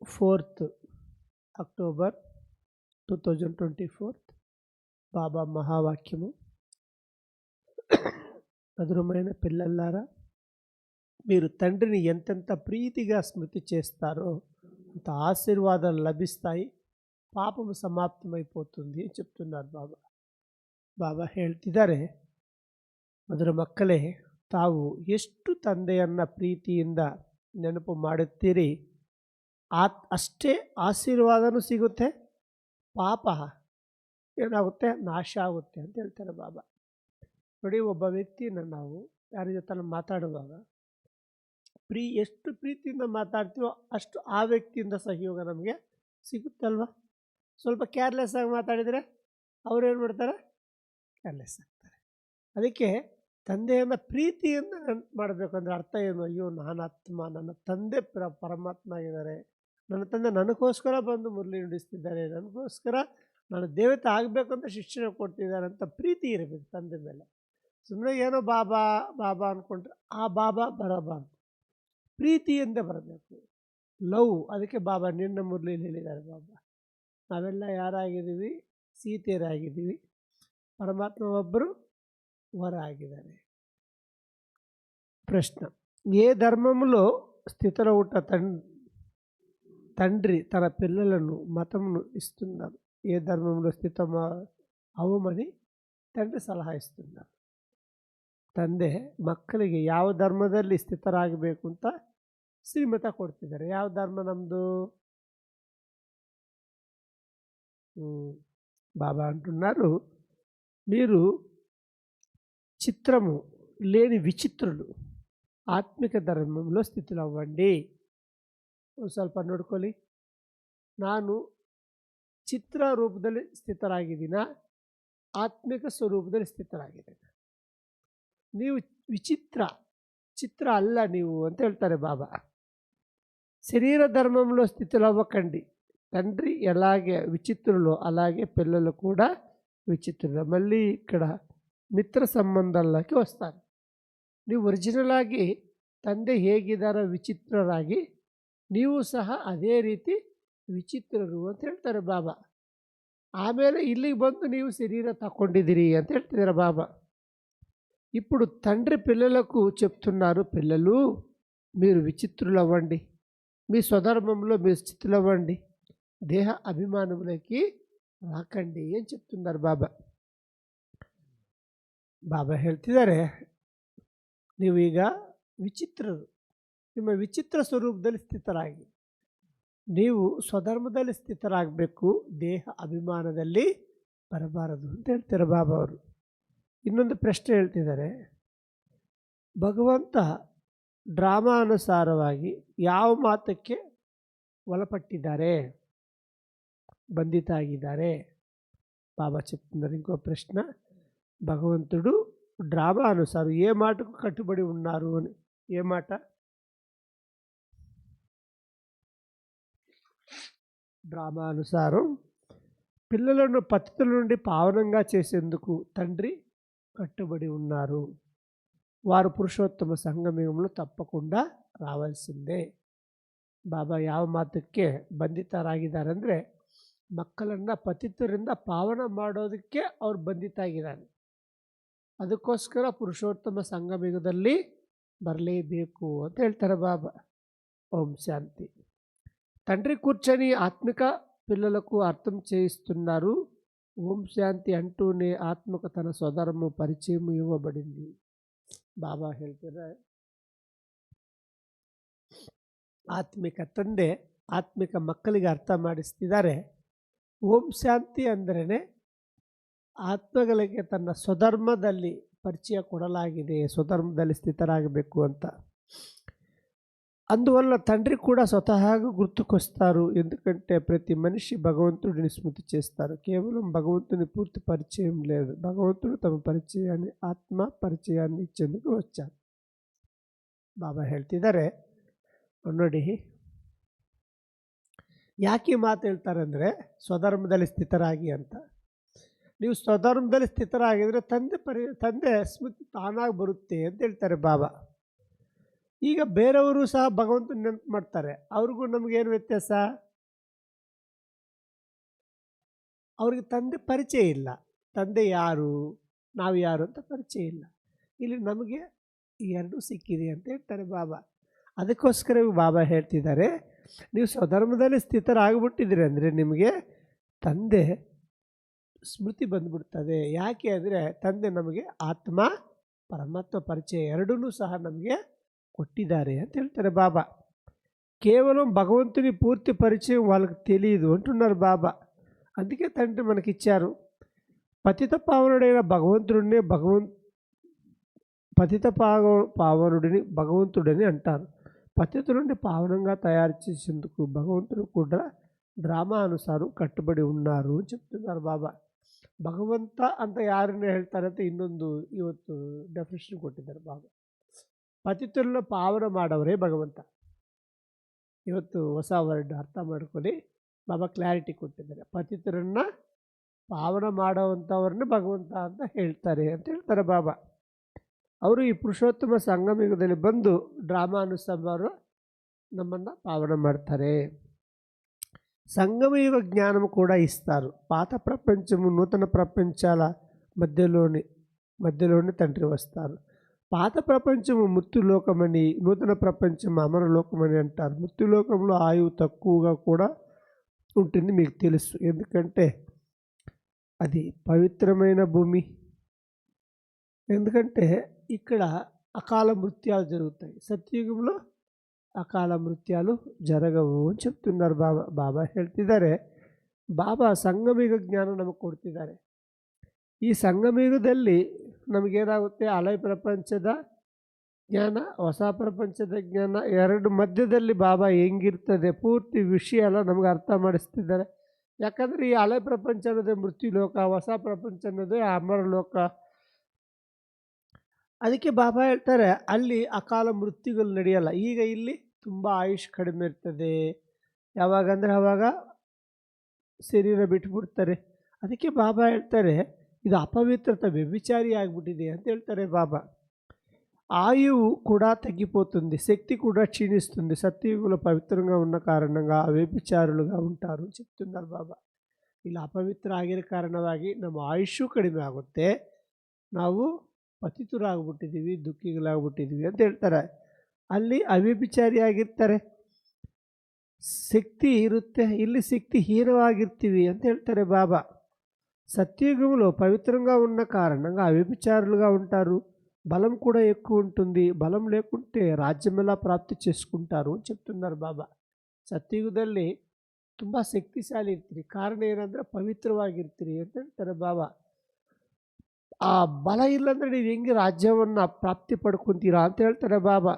4th October 2024 బాబా మహావాక్యము. మధురమైన పిల్లలారా, మీరు తండ్రిని ఎంతెంత ప్రీతిగా స్మృతి చేస్తారో అంత ఆశీర్వాదాలు లభిస్తాయి, ಪಾಪವು ಸಮಾಪ್ತమైపోతుంది అని చెప్తున్నారు బాబా. ಬಾಬಾ ಹೇಳ್ತಿದ್ದಾರೆ, ಮಧುರ ಮಕ್ಕಳೇ, ತಾವು ಎಷ್ಟು ತಂದೆಯನ್ನ ಪ್ರೀತಿಯಿಂದ ನೆನಪು ಮಾಡುತ್ತೀರಿ ಅಷ್ಟೇ ಆಶೀರ್ವಾದನೂ ಸಿಗುತ್ತೆ, ಪಾಪ ಏನಾಗುತ್ತೆ, ನಾಶ ಆಗುತ್ತೆ ಅಂತ ಹೇಳ್ತಾರೆ ಬಾಬಾ. ನೋಡಿ, ಒಬ್ಬ ವ್ಯಕ್ತಿನ ನಾವು ಯಾರ ಜೊತೆ ಮಾತಾಡುವಾಗ ಎಷ್ಟು ಪ್ರೀತಿಯಿಂದ ಮಾತಾಡ್ತೀವೋ ಅಷ್ಟು ಆ ವ್ಯಕ್ತಿಯಿಂದ ಸಹಯೋಗ ನಮಗೆ ಸಿಗುತ್ತಲ್ವ. ಸ್ವಲ್ಪ ಕೇರ್ಲೆಸ್ ಆಗಿ ಮಾತಾಡಿದರೆ ಅವ್ರೇನು ಮಾಡ್ತಾರೆ, ಕೇರ್ಲೆಸ್ ಆಗ್ತಾರೆ. ಅದಕ್ಕೆ ತಂದೆಯನ್ನು ಪ್ರೀತಿಯಿಂದ ಮಾಡಬೇಕಂದ್ರೆ ಅರ್ಥ ಏನು? ಅಯ್ಯೋ, ನಾನು ಆತ್ಮ, ನನ್ನ ತಂದೆ ಪರಮಾತ್ಮ ಆಗಿದ್ದಾರೆ, ನನ್ನ ತಂದೆ ನನಗೋಸ್ಕರ ಬಂದು ಮುರಳಿ ನುಡಿಸ್ತಿದ್ದಾರೆ, ನನಗೋಸ್ಕರ ನಾನು ದೇವತೆ ಆಗಬೇಕಂತ ಶಿಕ್ಷಣ ಕೊಡ್ತಿದ್ದಾರೆ ಅಂತ ಪ್ರೀತಿ ಇರಬೇಕು ತಂದೆ ಮೇಲೆ. ಸುಮ್ಮನೆ ಏನೋ ಬಾಬಾ ಬಾಬಾ ಅಂದ್ಕೊಂಡ್ರೆ ಆ ಬಾಬಾ ಬರಬಾರ್ದು, ಪ್ರೀತಿಯಿಂದ ಬರಬೇಕು, ಲವ್. ಅದಕ್ಕೆ ಬಾಬಾ ನಿನ್ನ ಮುರಳಿಲಿ ಹೇಳಿದ್ದಾರೆ, ಬಾಬಾ ನಾವೆಲ್ಲ ಯಾರಾಗಿದ್ದೀವಿ, ಸೀತೆಯರಾಗಿದ್ದೀವಿ, ಪರಮಾತ್ಮ ಒಬ್ಬರು వర ಆಗಿದ್ದಾರೆ. ప్రశ్న: ఏ ధర్మములో స్థితిలో ఉన్న తండ్రి తన పిల్లలను మతమును ఇస్తున్నారు? ఏ ధర్మంలో స్థితం అవమని ತಂದೆ ಸಲಹೆ ಇస్తున్నారు. ತಂದೆ ಮಕ್ಕಳಿಗೆ ಯಾವ ಧರ್ಮದಲ್ಲಿ ಸ್ಥಿತರಾಗಬೇಕು ಅಂತ ಶ್ರೀಮತ ಕೊಡ್ತಿದ್ದಾರೆ. ಯಾವ ಧರ್ಮ ನಮ್ಮದು? బాబా అంటున్నారు, మీరు చిత్రము లేని విచిత్రులు, ಆತ್ಮಿಕ ಧರ್ಮಂలో ಸ್ಥಿತಿలో ಅవ్వండి. ಸ್ವಲ್ಪ ನೋಡ್ಕೊಳ್ಳಿ, ನಾನು ಚಿತ್ರ ರೂಪದಲ್ಲಿ ಸ್ಥಿತರಾಗಿದ್ದೀನ, ಆತ್ಮಿಕ ಸ್ವರೂಪದಲ್ಲಿ ಸ್ಥಿತರಾಗಿದ್ದೇನೆ. ನೀವು ಚಿತ್ರ ಅಲ್ಲ ನೀವು ಅಂತ ಹೇಳ್ತಾರೆ బాబా. శరీర ధర్మంలో స్థితిలో అవ్వకండి. తండ్రి ఎలాగే విచిత్రులు అలాగే పిల్లలు కూడా విచిత్రులు. మళ్ళీ ఇక్కడ ಮಿತ್ರ ಸಂಬಂಧಕ್ಕೆ ವಸ್ತಾರೆ. ನೀವು ಒರಿಜಿನಲ್ ಆಗಿ ತಂದೆ ಹೇಗಿದ್ದಾರೋ ವಿಚಿತ್ರರಾಗಿ ನೀವು ಸಹ ಅದೇ ರೀತಿ ವಿಚಿತ್ರರು ಅಂತ ಹೇಳ್ತಾರೆ ಬಾಬಾ. ಆಮೇಲೆ ಇಲ್ಲಿಗೆ ಬಂದು ನೀವು ಶರೀರ ತಗೊಂಡಿದ್ದೀರಿ ಅಂತ ಹೇಳ್ತಿದ್ದಾರೆ బాబా. ఇప్పుడు తండ్రి పిల్లలకు చెప్తున్నారు, పిల్లలు మీరు విచిత్రులు అవ్వండి, మీ స్వధర్మంలో మీరు స్థితులు అవ్వండి, దేహ అభిమానములకి రాకండి అని చెప్తున్నారు బాబా. ಬಾಬಾ ಹೇಳ್ತಿದ್ದಾರೆ, ನೀವೀಗ ವಿಚಿತ್ರರು, ನಿಮ್ಮ ವಿಚಿತ್ರ ಸ್ವರೂಪದಲ್ಲಿ ಸ್ಥಿತರಾಗಿ, ನೀವು ಸ್ವಧರ್ಮದಲ್ಲಿ ಸ್ಥಿತರಾಗಬೇಕು, ದೇಹ ಅಭಿಮಾನದಲ್ಲಿ ಬರಬಾರದು ಅಂತ ಹೇಳ್ತಾರೆ ಬಾಬಾ ಅವರು. ಇನ್ನೊಂದು ಪ್ರಶ್ನೆ ಹೇಳ್ತಿದ್ದಾರೆ, ಭಗವಂತ ಡ್ರಾಮಾನುಸಾರವಾಗಿ ಯಾವ ಮಾತಕ್ಕೆ ಒಳಪಟ್ಟಿದ್ದಾರೆ, ಬಂಧಿತ ಆಗಿದ್ದಾರೆ? బాబా చెప్తున్నారు. ఇంకో ప్రశ్న, భగవంతుడు డ్రామా అనుసారం ఏ మాటకు కట్టుబడి ఉన్నారు అని. ఏ మాట? డ్రామా అనుసారం పిల్లలను పతితుల నుండి పావనంగా చేసేందుకు తండ్రి కట్టుబడి ఉన్నారు. వారు పురుషోత్తమ ಸಂಗಮಯುಗంలో ತಪ್ಪకుండా ರಾವಾಲ್ಸಿಂದೆ. ಬಾಬಾ ಯಾವ ಮಾತಕ್ಕೆ ಬಂಧಿತರಾಗಿದ್ದಾರೆ ಅಂದರೆ, ಮಕ್ಕಳನ್ನು ಪತಿತರಿಂದ ಪಾವನ ಮಾಡೋದಕ್ಕೆ ಅವ್ರು ಬಂಧಿತ ಆಗಿದ್ದಾರೆ. ಅದಕ್ಕೋಸ್ಕರ ಪುರುಷೋತ್ತಮ ಸಂಗಮಯುಗದಲ್ಲಿ ಬರಲೇಬೇಕು ಅಂತ ಹೇಳ್ತಾರೆ బాబా. ఓం శాంతి. తండ్రి కూర్చొని ఆత్మిక పిల్లలకు అర్థం చేయిస్తున్నారు. ఓం శాంతి అంటూనే ఆత్మకు తన స్వధర్మ పరిచయం ఇవ్వబడింది. బాబా ಹೇಳ್ತಾರೆ, ಆತ್ಮಿಕ ತಂದೆ ಆತ್ಮಿಕ ಮಕ್ಕಳಿಗೆ ಅರ್ಥ ಮಾಡಿಸ್ತಿದ್ದಾರೆ. ಓಂ ಶಾಂತಿ ಅಂದ್ರೇ ಆತ್ಮಗಳಿಗೆ ತನ್ನ ಸ್ವಧರ್ಮದಲ್ಲಿ ಪರಿಚಯ ಕೊಡಲಾಗಿದೆ, ಸ್ವಧರ್ಮದಲ್ಲಿ ಸ್ಥಿತರಾಗಬೇಕು ಅಂತ. అందువల్ల తండ్రి కూడా స్వతహాగా గుర్తుకొస్తారు. ఎందుకంటే ప్రతి మనిషి భగవంతుడిని స్మృతి చేస్తారు. కేవలం భగవంతుని పూర్తి పరిచయం లేదు, భగవంతుడు తమ పరిచయాన్ని, ఆత్మ పరిచయాన్ని ఇచ్చేందుకు వచ్చారు. ಬಾಬಾ ಹೇಳ್ತಿದ್ದಾರೆ, ನೋಡಿ ಯಾಕೆ ಮಾತು ಹೇಳ್ತಾರೆ ಅಂದರೆ, ಸ್ವಧರ್ಮದಲ್ಲಿ ಸ್ಥಿತರಾಗಿ ಅಂತ. ನೀವು ಸ್ವಧರ್ಮದಲ್ಲಿ ಸ್ಥಿತರಾಗಿದ್ರೆ ತಂದೆ ಸ್ಮೃತಿ ತಾನಾಗಿ ಬರುತ್ತೆ ಅಂತ ಹೇಳ್ತಾರೆ ಬಾಬಾ. ಈಗ ಬೇರೆಯವರು ಸಹ ಭಗವಂತನ ನೆನಪು ಮಾಡ್ತಾರೆ. ಅವ್ರಿಗೂ ನಮಗೇನು ವ್ಯತ್ಯಾಸ? ಅವ್ರಿಗೆ ತಂದೆ ಪರಿಚಯ ಇಲ್ಲ. ತಂದೆ ಯಾರು, ನಾವು ಯಾರು ಅಂತ ಪರಿಚಯ ಇಲ್ಲ. ಇಲ್ಲಿ ನಮಗೆ ಈ ಎರಡೂ ಸಿಕ್ಕಿದೆ ಅಂತ ಹೇಳ್ತಾರೆ ಬಾಬಾ. ಅದಕ್ಕೋಸ್ಕರ ಬಾಬಾ ಹೇಳ್ತಿದ್ದಾರೆ, ನೀವು ಸ್ವಧರ್ಮದಲ್ಲಿ ಸ್ಥಿತರಾಗ್ಬಿಟ್ಟಿದ್ದೀರಿ ಅಂದರೆ ನಿಮಗೆ ತಂದೆ ಸ್ಮೃತಿ ಬಂದ್ಬಿಡ್ತದೆ. ಯಾಕೆ ಅಂದರೆ ತಂದೆ ನಮಗೆ ಆತ್ಮ ಪರಮಾತ್ಮ ಪರಿಚಯ ಎರಡೂ ಸಹ ನಮಗೆ కొట్టిదారే అని తెలుతారు బాబా. కేవలం భగవంతుని పూర్తి పరిచయం వాళ్ళకి తెలియదు అంటున్నారు బాబా. అందుకే తండ్రి మనకిచ్చారు. పతిత పావనుడైన భగవంతుడిని పావనుడిని భగవంతుడని అంటారు. పతితుడిని పావనంగా తయారు చేసేందుకు భగవంతుడు కూడా డ్రామా అనుసారం కట్టుబడి ఉన్నారు అని చెప్తున్నారు బాబా. ಭಗವಂತ ಅಂತ ಯಾರನ್ನ ಹೇಳ್ತಾರೆ ಅಂತ ಇನ್ನೊಂದು ಇವತ್ತು ಡೆಫಿನೇಷನ್ ಕೊಟ್ಟಿದ್ದಾರೆ ಬಾಬಾ. ಪತಿತರನ್ನ ಪಾವನ ಮಾಡವರೇ ಭಗವಂತ. ಇವತ್ತು ಹೊಸ ವರ್ಡ್ ಅರ್ಥ ಮಾಡ್ಕೊಳ್ಳಿ, ಬಾಬಾ ಕ್ಲಾರಿಟಿ ಕೊಟ್ಟಿದ್ದಾರೆ. ಪತಿತರನ್ನ ಪಾವನ ಮಾಡೋವಂಥವ್ರನ್ನ ಭಗವಂತ ಅಂತ ಹೇಳ್ತಾರೆ ಅಂತ ಹೇಳ್ತಾರೆ ಬಾಬಾ. ಅವರು ಈ ಪುರುಷೋತ್ತಮ ಸಂಗಮಯುಗದಲ್ಲಿ ಬಂದು ಡ್ರಾಮಾನುಸಾರ ನಮ್ಮನ್ನು పావన ಮಾಡ್ತಾರೆ. సంగమయుగ జ్ఞానం కూడా ఇస్తారు. పాత ప్రపంచము నూతన ప్రపంచాల మధ్యలోని తండ్రి వస్తారు. పాత ప్రపంచము మృత్యులోకమని, నూతన ప్రపంచం అమరలోకమని అంటారు. మృత్యులోకంలో ఆయువు తక్కువగా కూడా ఉంటుంది, మీకు తెలుసు. ఎందుకంటే అది పవిత్రమైన భూమి. ఎందుకంటే ఇక్కడ అకాల మృత్యాలు జరుగుతాయి. సత్యయుగంలో ಅಕಾಲ ಮೃತ್ಯಾಲು ಜರಗವು ಅಂತ చెప్తున్నారు ಬಾಬಾ. ಬಾಬಾ ಹೇಳ್ತಿದ್ದಾರೆ, ಬಾಬಾ ಸಂಗಮಯುಗ ಜ್ಞಾನ ನಮಗೆ ಕೊಡ್ತಿದ್ದಾರೆ. ಈ ಸಂಗಮಯುಗದಲ್ಲಿ ನಮಗೇನಾಗುತ್ತೆ, ಹಳೆಯ ಪ್ರಪಂಚದ ಜ್ಞಾನ, ಹೊಸ ಪ್ರಪಂಚದ ಜ್ಞಾನ ಎರಡು ಮಧ್ಯದಲ್ಲಿ ಬಾಬಾ ಹೆಂಗಿರ್ತದೆ ಪೂರ್ತಿ ವಿಷಯ ಎಲ್ಲ ನಮಗೆ ಅರ್ಥ ಮಾಡಿಸ್ತಿದ್ದಾರೆ. ಯಾಕಂದರೆ ಈ ಹಳೆ ಪ್ರಪಂಚ ಅನ್ನೋದೇ ಮೃತ್ಯುಲೋಕ, ಹೊಸ ಪ್ರಪಂಚ ಅನ್ನೋದೇ ಅಮರಲೋಕ. ಅದಕ್ಕೆ ಬಾಬಾ ಹೇಳ್ತಾರೆ ಅಲ್ಲಿ ಅಕಾಲ ಮೃತ್ಯುಗಳು ನಡೆಯಲ್ಲ. ಈಗ ಇಲ್ಲಿ ತುಂಬ ಆಯುಷ್ ಕಡಿಮೆ ಇರ್ತದೆ. ಯಾವಾಗಂದರೆ ಆವಾಗ ಶರೀರ ಬಿಟ್ಬಿಡ್ತಾರೆ. ಅದಕ್ಕೆ ಬಾಬಾ ಹೇಳ್ತಾರೆ ಇದು ಅಪವಿತ್ರತೆ, ವ್ಯಭಿಚಾರಿ ಆಗಿಬಿಟ್ಟಿದೆ ಅಂತ ಹೇಳ್ತಾರೆ ಬಾಬಾ. ఆయువు కూడా తగ్గిపోతుంది, శక్తి కూడా క్షీణిస్తుంది. సత్యయుగంలో పవిత్రంగా ఉన్న కారణంగా వ్యభిచారులుగా ఉంటారు చెప్తున్నారు ಬಾಬಾ. ಇಲ್ಲಿ ಅಪವಿತ್ರ ಆಗಿರೋ ಕಾರಣವಾಗಿ ನಮ್ಮ ಆಯುಷು ಕಡಿಮೆ ಆಗುತ್ತೆ, ನಾವು ಪತಿತರಾಗ್ಬಿಟ್ಟಿದ್ದೀವಿ, ದುಃಖಿಗಳಾಗ್ಬಿಟ್ಟಿದ್ದೀವಿ ಅಂತ ಹೇಳ್ತಾರೆ. ಅಲ್ಲಿ ಅವ್ಯಭಿಚಾರಿಯಾಗಿರ್ತಾರೆ, శక్తి ఇರುತ್ತೆ, ಇಲ್ಲಿ శక్తి హీనವಾಗಿರ್ತೀವಿ ಅಂತ ಹೇಳ್ತಾರೆ బాబా. సత్యయుగంలో పవిత్రంగా ఉన్న కారణంగా అవ్యభిచారులుగా ఉంటారు, బలం కూడా ఎక్కువ ఉంటుంది. బలం లేకుంటే రాజ్యం ఎలా ಪ್ರಾಪ್ತಿ చేసుకుంటారు అని చెప్తున్నారు ಬಾಬಾ. ಸತ್ಯಯುಗದಲ್ಲಿ ತುಂಬ ಶಕ್ತಿಶಾಲಿ ಇರ್ತೀರಿ, ಕಾರಣ ಏನಂದರೆ ಪವಿತ್ರವಾಗಿರ್ತೀರಿ ಅಂತ ಹೇಳ್ತಾರೆ ಬಾಬಾ. ಆ ಬಲ ಇಲ್ಲಂದರೆ ನೀವು ಹೆಂಗೆ ರಾಜ್ಯವನ್ನು ಪ್ರಾಪ್ತಿ పడుకుంತೀರಾ ಅಂತ ಹೇಳ್ತಾರೆ బాబా.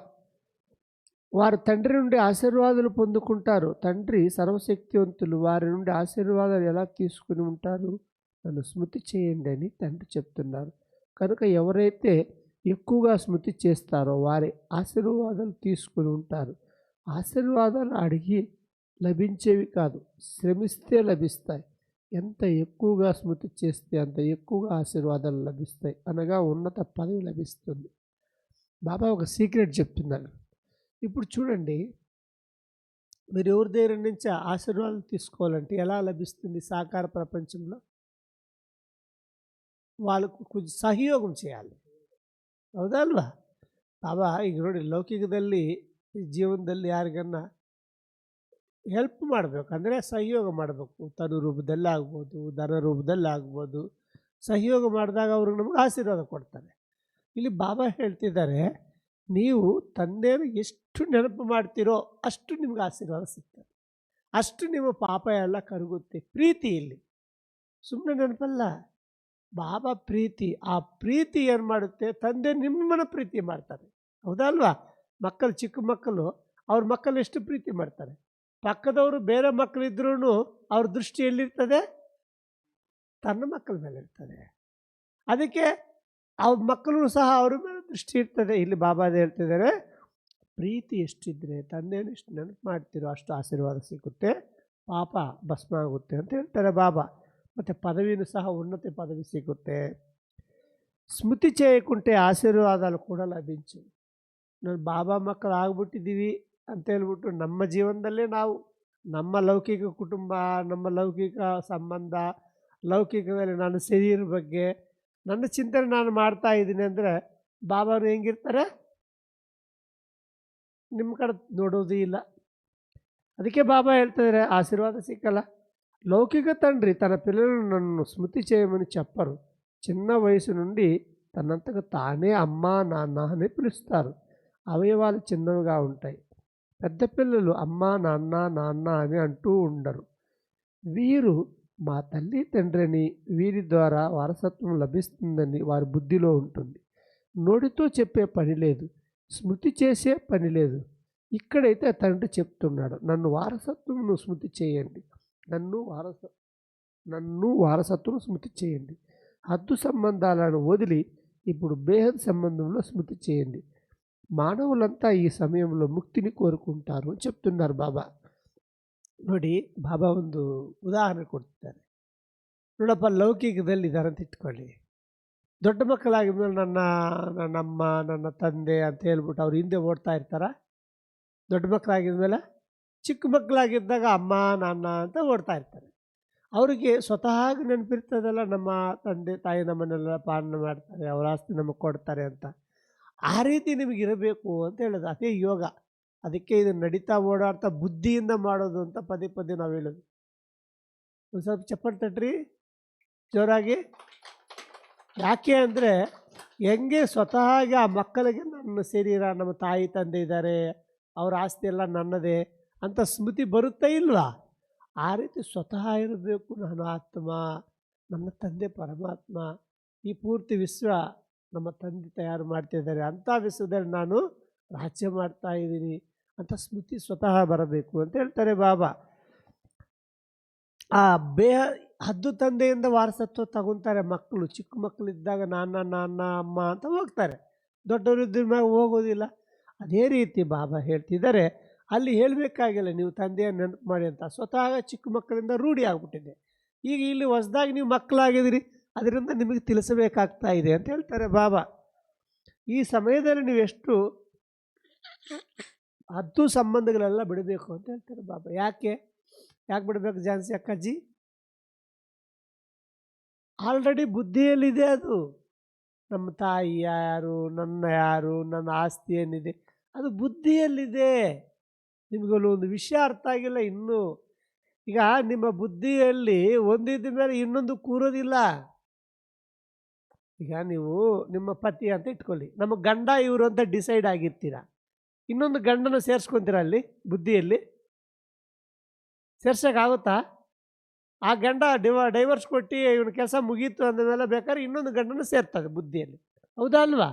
వారు తండ్రి నుండి ఆశీర్వాదాలు పొందుకుంటారు. తండ్రి సర్వశక్తివంతులు, వారి నుండి ఆశీర్వాదాలు ఎలా తీసుకుని ఉంటారు? నన్ను స్మృతి చేయండి అని తండ్రి చెప్తున్నారు. కనుక ఎవరైతే ఎక్కువగా స్మృతి చేస్తారో వారి ఆశీర్వాదాలు తీసుకుని ఉంటారు. ఆశీర్వాదాలు అడిగి లభించేవి కాదు, శ్రమిస్తే లభిస్తాయి. ఎంత ఎక్కువగా స్మృతి చేస్తే అంత ఎక్కువగా ఆశీర్వాదాలు లభిస్తాయి, అనగా ఉన్నత పదవి లభిస్తుంది. బాబా ఒక సీక్రెట్ చెప్తున్నారు. ఇప్పుడు చూడండి, మీరు ఎవరి దగ్గర నుంచి ఆశీర్వాదాలు తీసుకోవాలంటే ఎలా లభిస్తుంది? సాకార ప్రపంచంలో వాళ్ళకు కొంచెం సహయోగం చేయాలి, ಹೌದಾ ಅಲ್ವಾ? ಬಾಬಾ ಈಗ ನೋಡಿ, ಲೌಕಿಕದಲ್ಲಿ ಜೀವನದಲ್ಲಿ ಯಾರಿಗನ್ನ ಹೆಲ್ಪ್ ಮಾಡಬೇಕು ಅಂದರೆ ಸಹಯೋಗ ಮಾಡಬೇಕು. ತನು ರೂಪದಲ್ಲಿ ಆಗ್ಬೋದು, ಧನ ರೂಪದಲ್ಲಿ ಆಗ್ಬೋದು. ಸಹಯೋಗ ಮಾಡಿದಾಗ ಅವರು ನಮಗೆ ಆಶೀರ್ವಾದ ಕೊಡ್ತಾರೆ. ಇಲ್ಲಿ ಬಾಬಾ ಹೇಳ್ತಿದ್ದಾರೆ, ನೀವು ತಂದೆಯನ್ನು ಎಷ್ಟು ನೆನಪು ಮಾಡ್ತೀರೋ ಅಷ್ಟು ನಿಮ್ಗೆ ಆಶೀರ್ವಾದ ಸಿಗ್ತದೆ, ಅಷ್ಟು ನಿಮ್ಮ ಪಾಪ ಎಲ್ಲ ಕರಗುತ್ತೆ. ಪ್ರೀತಿ ಇಲ್ಲಿ ಸುಮ್ಮನೆ ನೆನಪಲ್ಲ, ಬಾಬಾ ಪ್ರೀತಿ. ಆ ಪ್ರೀತಿ ಏನು ಮಾಡುತ್ತೆ, ತಂದೆ ನಿಮ್ಮನ್ನು ಪ್ರೀತಿ ಮಾಡ್ತಾರೆ, ಹೌದಾ ಅಲ್ವಾ? ಮಕ್ಕಳು, ಚಿಕ್ಕ ಮಕ್ಕಳು ಅವ್ರ ಮಕ್ಕಳು ಎಷ್ಟು ಪ್ರೀತಿ ಮಾಡ್ತಾರೆ. ಪಕ್ಕದವರು ಬೇರೆ ಮಕ್ಕಳಿದ್ರೂ ಅವ್ರ ದೃಷ್ಟಿ ಎಲ್ಲಿರ್ತದೆ? ತನ್ನ ಮಕ್ಕಳ ಮೇಲೆ ಇರ್ತದೆ. ಅದಕ್ಕೆ ಅವ್ರ ಮಕ್ಕಳು ಸಹ ಅವ್ರ ಮೇಲೆ ದೃಷ್ಟಿ ಇರ್ತದೆ. ಇಲ್ಲಿ ಬಾಬಾ ಹೇಳ್ತಿದ್ದಾರೆ, ಪ್ರೀತಿ ಎಷ್ಟಿದ್ರೆ ತಂದೆಯನ್ನು ಎಷ್ಟು ನೆನಪು ಮಾಡ್ತಿರೋ ಅಷ್ಟು ಆಶೀರ್ವಾದ ಸಿಗುತ್ತೆ, ಪಾಪ ಭಸ್ಮ ಆಗುತ್ತೆ ಅಂತ ಹೇಳ್ತಾರೆ ಬಾಬಾ. ಮತ್ತು పదవిను సహ ఉన్నత పదవి సిಗುತ್ತೆ. స్మృతి చేయకుంటే ఆశీర్వాదాలు కూడా లభించవు. ನಾನು ಬಾಬಾ ಮಕ್ಕಳು ಆಗ್ಬಿಟ್ಟಿದ್ದೀವಿ ಅಂತ ಹೇಳ್ಬಿಟ್ಟು ನಮ್ಮ ಜೀವನದಲ್ಲೇ ನಾವು ನಮ್ಮ ಲೌಕಿಕ ಕುಟುಂಬ, ನಮ್ಮ ಲೌಕಿಕ ಸಂಬಂಧ, ಲೌಕಿಕದಲ್ಲಿ ನನ್ನ ಶರೀರ ಬಗ್ಗೆ ನನ್ನ ಚಿಂತನೆ ನಾನು ಮಾಡ್ತಾ ಇದ್ದೀನಿ ಅಂದರೆ ಬಾಬಾರು ಹೆಂಗಿರ್ತಾರೆ? ನಿಮ್ಮ ಕಡೆ ನೋಡೋದು ಇಲ್ಲ. ಅದಕ್ಕೆ ಬಾಬಾ ಹೇಳ್ತಿದ್ದಾರೆ ఆశీర్వాద సిక్కల లౌకిక తండ్రి తన పిల్లలను నన్ను స్మృతి చేయమని చెప్పరు. చిన్న వయసు నుండి తనంతకు తానే అమ్మా నాన్న అని పిలుస్తారు. అవయవాలు చిన్నవిగా ఉంటాయి. పెద్ద పిల్లలు అమ్మా నాన్న నాన్న అని అంటూ ఉండరు. వీరు మా తల్లి తండ్రిని, వీరి ద్వారా వారసత్వం లభిస్తుందని వారి బుద్ధిలో ఉంటుంది. నోటితో చెప్పే పని లేదు, స్మృతి చేసే పని లేదు. ఇక్కడైతే తండ్రి చెప్తున్నాడు, నన్ను వారసత్వం స్మృతి చేయండి, నన్ను వారసత్వం స్మృతి చేయండి. హద్దు సంబంధాలను వదిలి ఇప్పుడు బేహద్ సంబంధంలో స్మృతి చేయండి. మానవులంతా ఈ సమయంలో ముక్తిని కోరుకుంటారు అని చెప్తున్నారు బాబా. ನೋಡಿ ಬಾಬಾ ಒಂದು ಉದಾಹರಣೆ ಕೊಡ್ತಿದ್ದಾರೆ. ನೋಡಪ್ಪ, ಲೌಕಿಕದಲ್ಲಿ ಇದರಂತ ಇಟ್ಕೊಳ್ಳಿ. ದೊಡ್ಡ ಮಕ್ಕಳಾಗಿದ್ಮೇಲೆ ನನ್ನಮ್ಮ ನನ್ನ ತಂದೆ ಅಂತ ಹೇಳ್ಬಿಟ್ಟು ಅವ್ರು ಹಿಂದೆ ಓಡ್ತಾ ಇರ್ತಾರ. ದೊಡ್ಡ ಮಕ್ಕಳಾಗಿದ್ಮೇಲೆ ಚಿಕ್ಕ ಮಕ್ಕಳಾಗಿದ್ದಾಗ ಅಮ್ಮ ನಾನ್ನ ಅಂತ ಓಡ್ತಾ ಇರ್ತಾರೆ. ಅವರಿಗೆ ಸ್ವತಃ ನೆನಪಿರ್ತದಲ್ಲ, ನಮ್ಮ ತಂದೆ ತಾಯಿ ನಮ್ಮನ್ನೆಲ್ಲ ಪಾಲನೆ ಮಾಡ್ತಾರೆ, ಅವರ ಆಸ್ತಿ ನಮಗೆ ಕೊಡ್ತಾರೆ ಅಂತ. ಆ ರೀತಿ ನಿಮಗಿರಬೇಕು ಅಂತ ಹೇಳೋದು, ಅದೇ ಯೋಗ. ಅದಕ್ಕೆ ಇದು ನಡೀತಾ ಓಡಾಡ್ತಾ ಬುದ್ಧಿಯಿಂದ ಮಾಡೋದು ಅಂತ ಪದೇ ಪದೇ ನಾವು ಹೇಳೋದು. ಒಂದು ಸ್ವಲ್ಪ ಚಪ್ಪಟ್ ತಟ್ರಿ ಜೋರಾಗಿ. ಯಾಕೆ ಅಂದರೆ ಹೆಂಗೆ ಸ್ವತಃ ಆ ಮಕ್ಕಳಿಗೆ ನನ್ನ ಶರೀರ, ನಮ್ಮ ತಾಯಿ ತಂದೆ ಇದ್ದಾರೆ, ಅವರ ಆಸ್ತಿ ಎಲ್ಲ ನನ್ನದೇ ಅಂತ ಸ್ಮೃತಿ ಬರುತ್ತಾ ಇಲ್ವಾ? ಆ ರೀತಿ ಸ್ವತಃ ಇರಬೇಕು. ನಾನು ಆತ್ಮ, ನನ್ನ ತಂದೆ ಪರಮಾತ್ಮ, ಈ ಪೂರ್ತಿ ವಿಶ್ವ ನಮ್ಮ ತಂದೆ ತಯಾರು ಮಾಡ್ತಿದ್ದಾರೆ, ಅಂಥ ವಿಶ್ವದಲ್ಲಿ ನಾನು ರಾಜ್ಯ ಮಾಡ್ತಾ ಇದ್ದೀನಿ ಅಂತ ಸ್ಮೃತಿ ಸ್ವತಃ ಬರಬೇಕು ಅಂತ ಹೇಳ್ತಾರೆ ಬಾಬಾ. ಆ ಹದ್ದು ತಂದೆಯಿಂದ ವಾರಸತ್ವ ತಗೊತಾರೆ ಮಕ್ಕಳು. ಚಿಕ್ಕ ಮಕ್ಕಳಿದ್ದಾಗ ನಾನ್ನ ಅಮ್ಮ ಅಂತ ಹೋಗ್ತಾರೆ, ದೊಡ್ಡವರಿದ್ದ ಮ್ಯಾಗ ಹೋಗೋದಿಲ್ಲ. ಅದೇ ರೀತಿ ಬಾಬಾ ಹೇಳ್ತಿದ್ದಾರೆ, ಅಲ್ಲಿ ಹೇಳಬೇಕಾಗಿಲ್ಲ ನೀವು ತಂದೆಯನ್ನು ನೆನಪು ಮಾಡಿ ಅಂತ. ಸ್ವತಃ ಚಿಕ್ಕ ಮಕ್ಕಳಿಂದ ರೂಢಿ ಆಗ್ಬಿಟ್ಟಿದೆ. ಈಗ ಇಲ್ಲಿ ಹೊಸದಾಗಿ ನೀವು ಮಕ್ಕಳಾಗಿದ್ದೀರಿ, ಅದರಿಂದ ನಿಮಗೆ ತಿಳಿಸಬೇಕಾಗ್ತಾ ಇದೆ ಅಂತ ಹೇಳ್ತಾರೆ ಬಾಬಾ. ಈ ಸಮಯದಲ್ಲಿ ನೀವು ಎಷ್ಟು ಹದ್ದು ಸಂಬಂಧಗಳೆಲ್ಲ ಬಿಡಬೇಕು ಅಂತ ಹೇಳ್ತಾರೆ ಬಾಬಾ. ಯಾಕೆ ಬಿಡಬೇಕು ಜಾನ್ಸಿ ಅಕ್ಕಾಜಿ? ಆಲ್ರೆಡಿ ಬುದ್ಧಿಯಲ್ಲಿದೆ ಅದು. ನಮ್ಮ ತಾಯಿ ಯಾರು, ನನ್ನ ಆಸ್ತಿ ಏನಿದೆ ಅದು ಬುದ್ಧಿಯಲ್ಲಿದೆ. ನಿಮಗಲ್ಲಿ ಒಂದು ವಿಷಯ ಅರ್ಥ ಆಗಿಲ್ಲ ಇನ್ನೂ. ಈಗ ನಿಮ್ಮ ಬುದ್ಧಿಯಲ್ಲಿ ಒಂದಿದ್ದ ಮೇಲೆ ಇನ್ನೊಂದು ಕೂರೋದಿಲ್ಲ. ಈಗ ನೀವು ನಿಮ್ಮ ಪತಿ ಅಂತ ಇಟ್ಕೊಳ್ಳಿ, ನಮ್ಮ ಗಂಡ ಇವರು ಅಂತ ಡಿಸೈಡ್ ಆಗಿರ್ತೀರ. ಇನ್ನೊಂದು ಗಂಡನ ಸೇರಿಸ್ಕೊತೀರ ಅಲ್ಲಿ ಬುದ್ಧಿಯಲ್ಲಿ? ಸೇರ್ಸೋಕ್ಕಾಗುತ್ತಾ? ಆ ಗಂಡ ಡೈವರ್ಸ್ ಕೊಟ್ಟು ಇವನ ಕೆಲಸ ಮುಗೀತು ಅಂದಮೇಲೆ ಬೇಕಾದ್ರೆ ಇನ್ನೊಂದು ಗಂಡನ ಸೇರ್ತದೆ ಬುದ್ಧಿಯಲ್ಲಿ. ಹೌದಾ ಅಲ್ವಾ?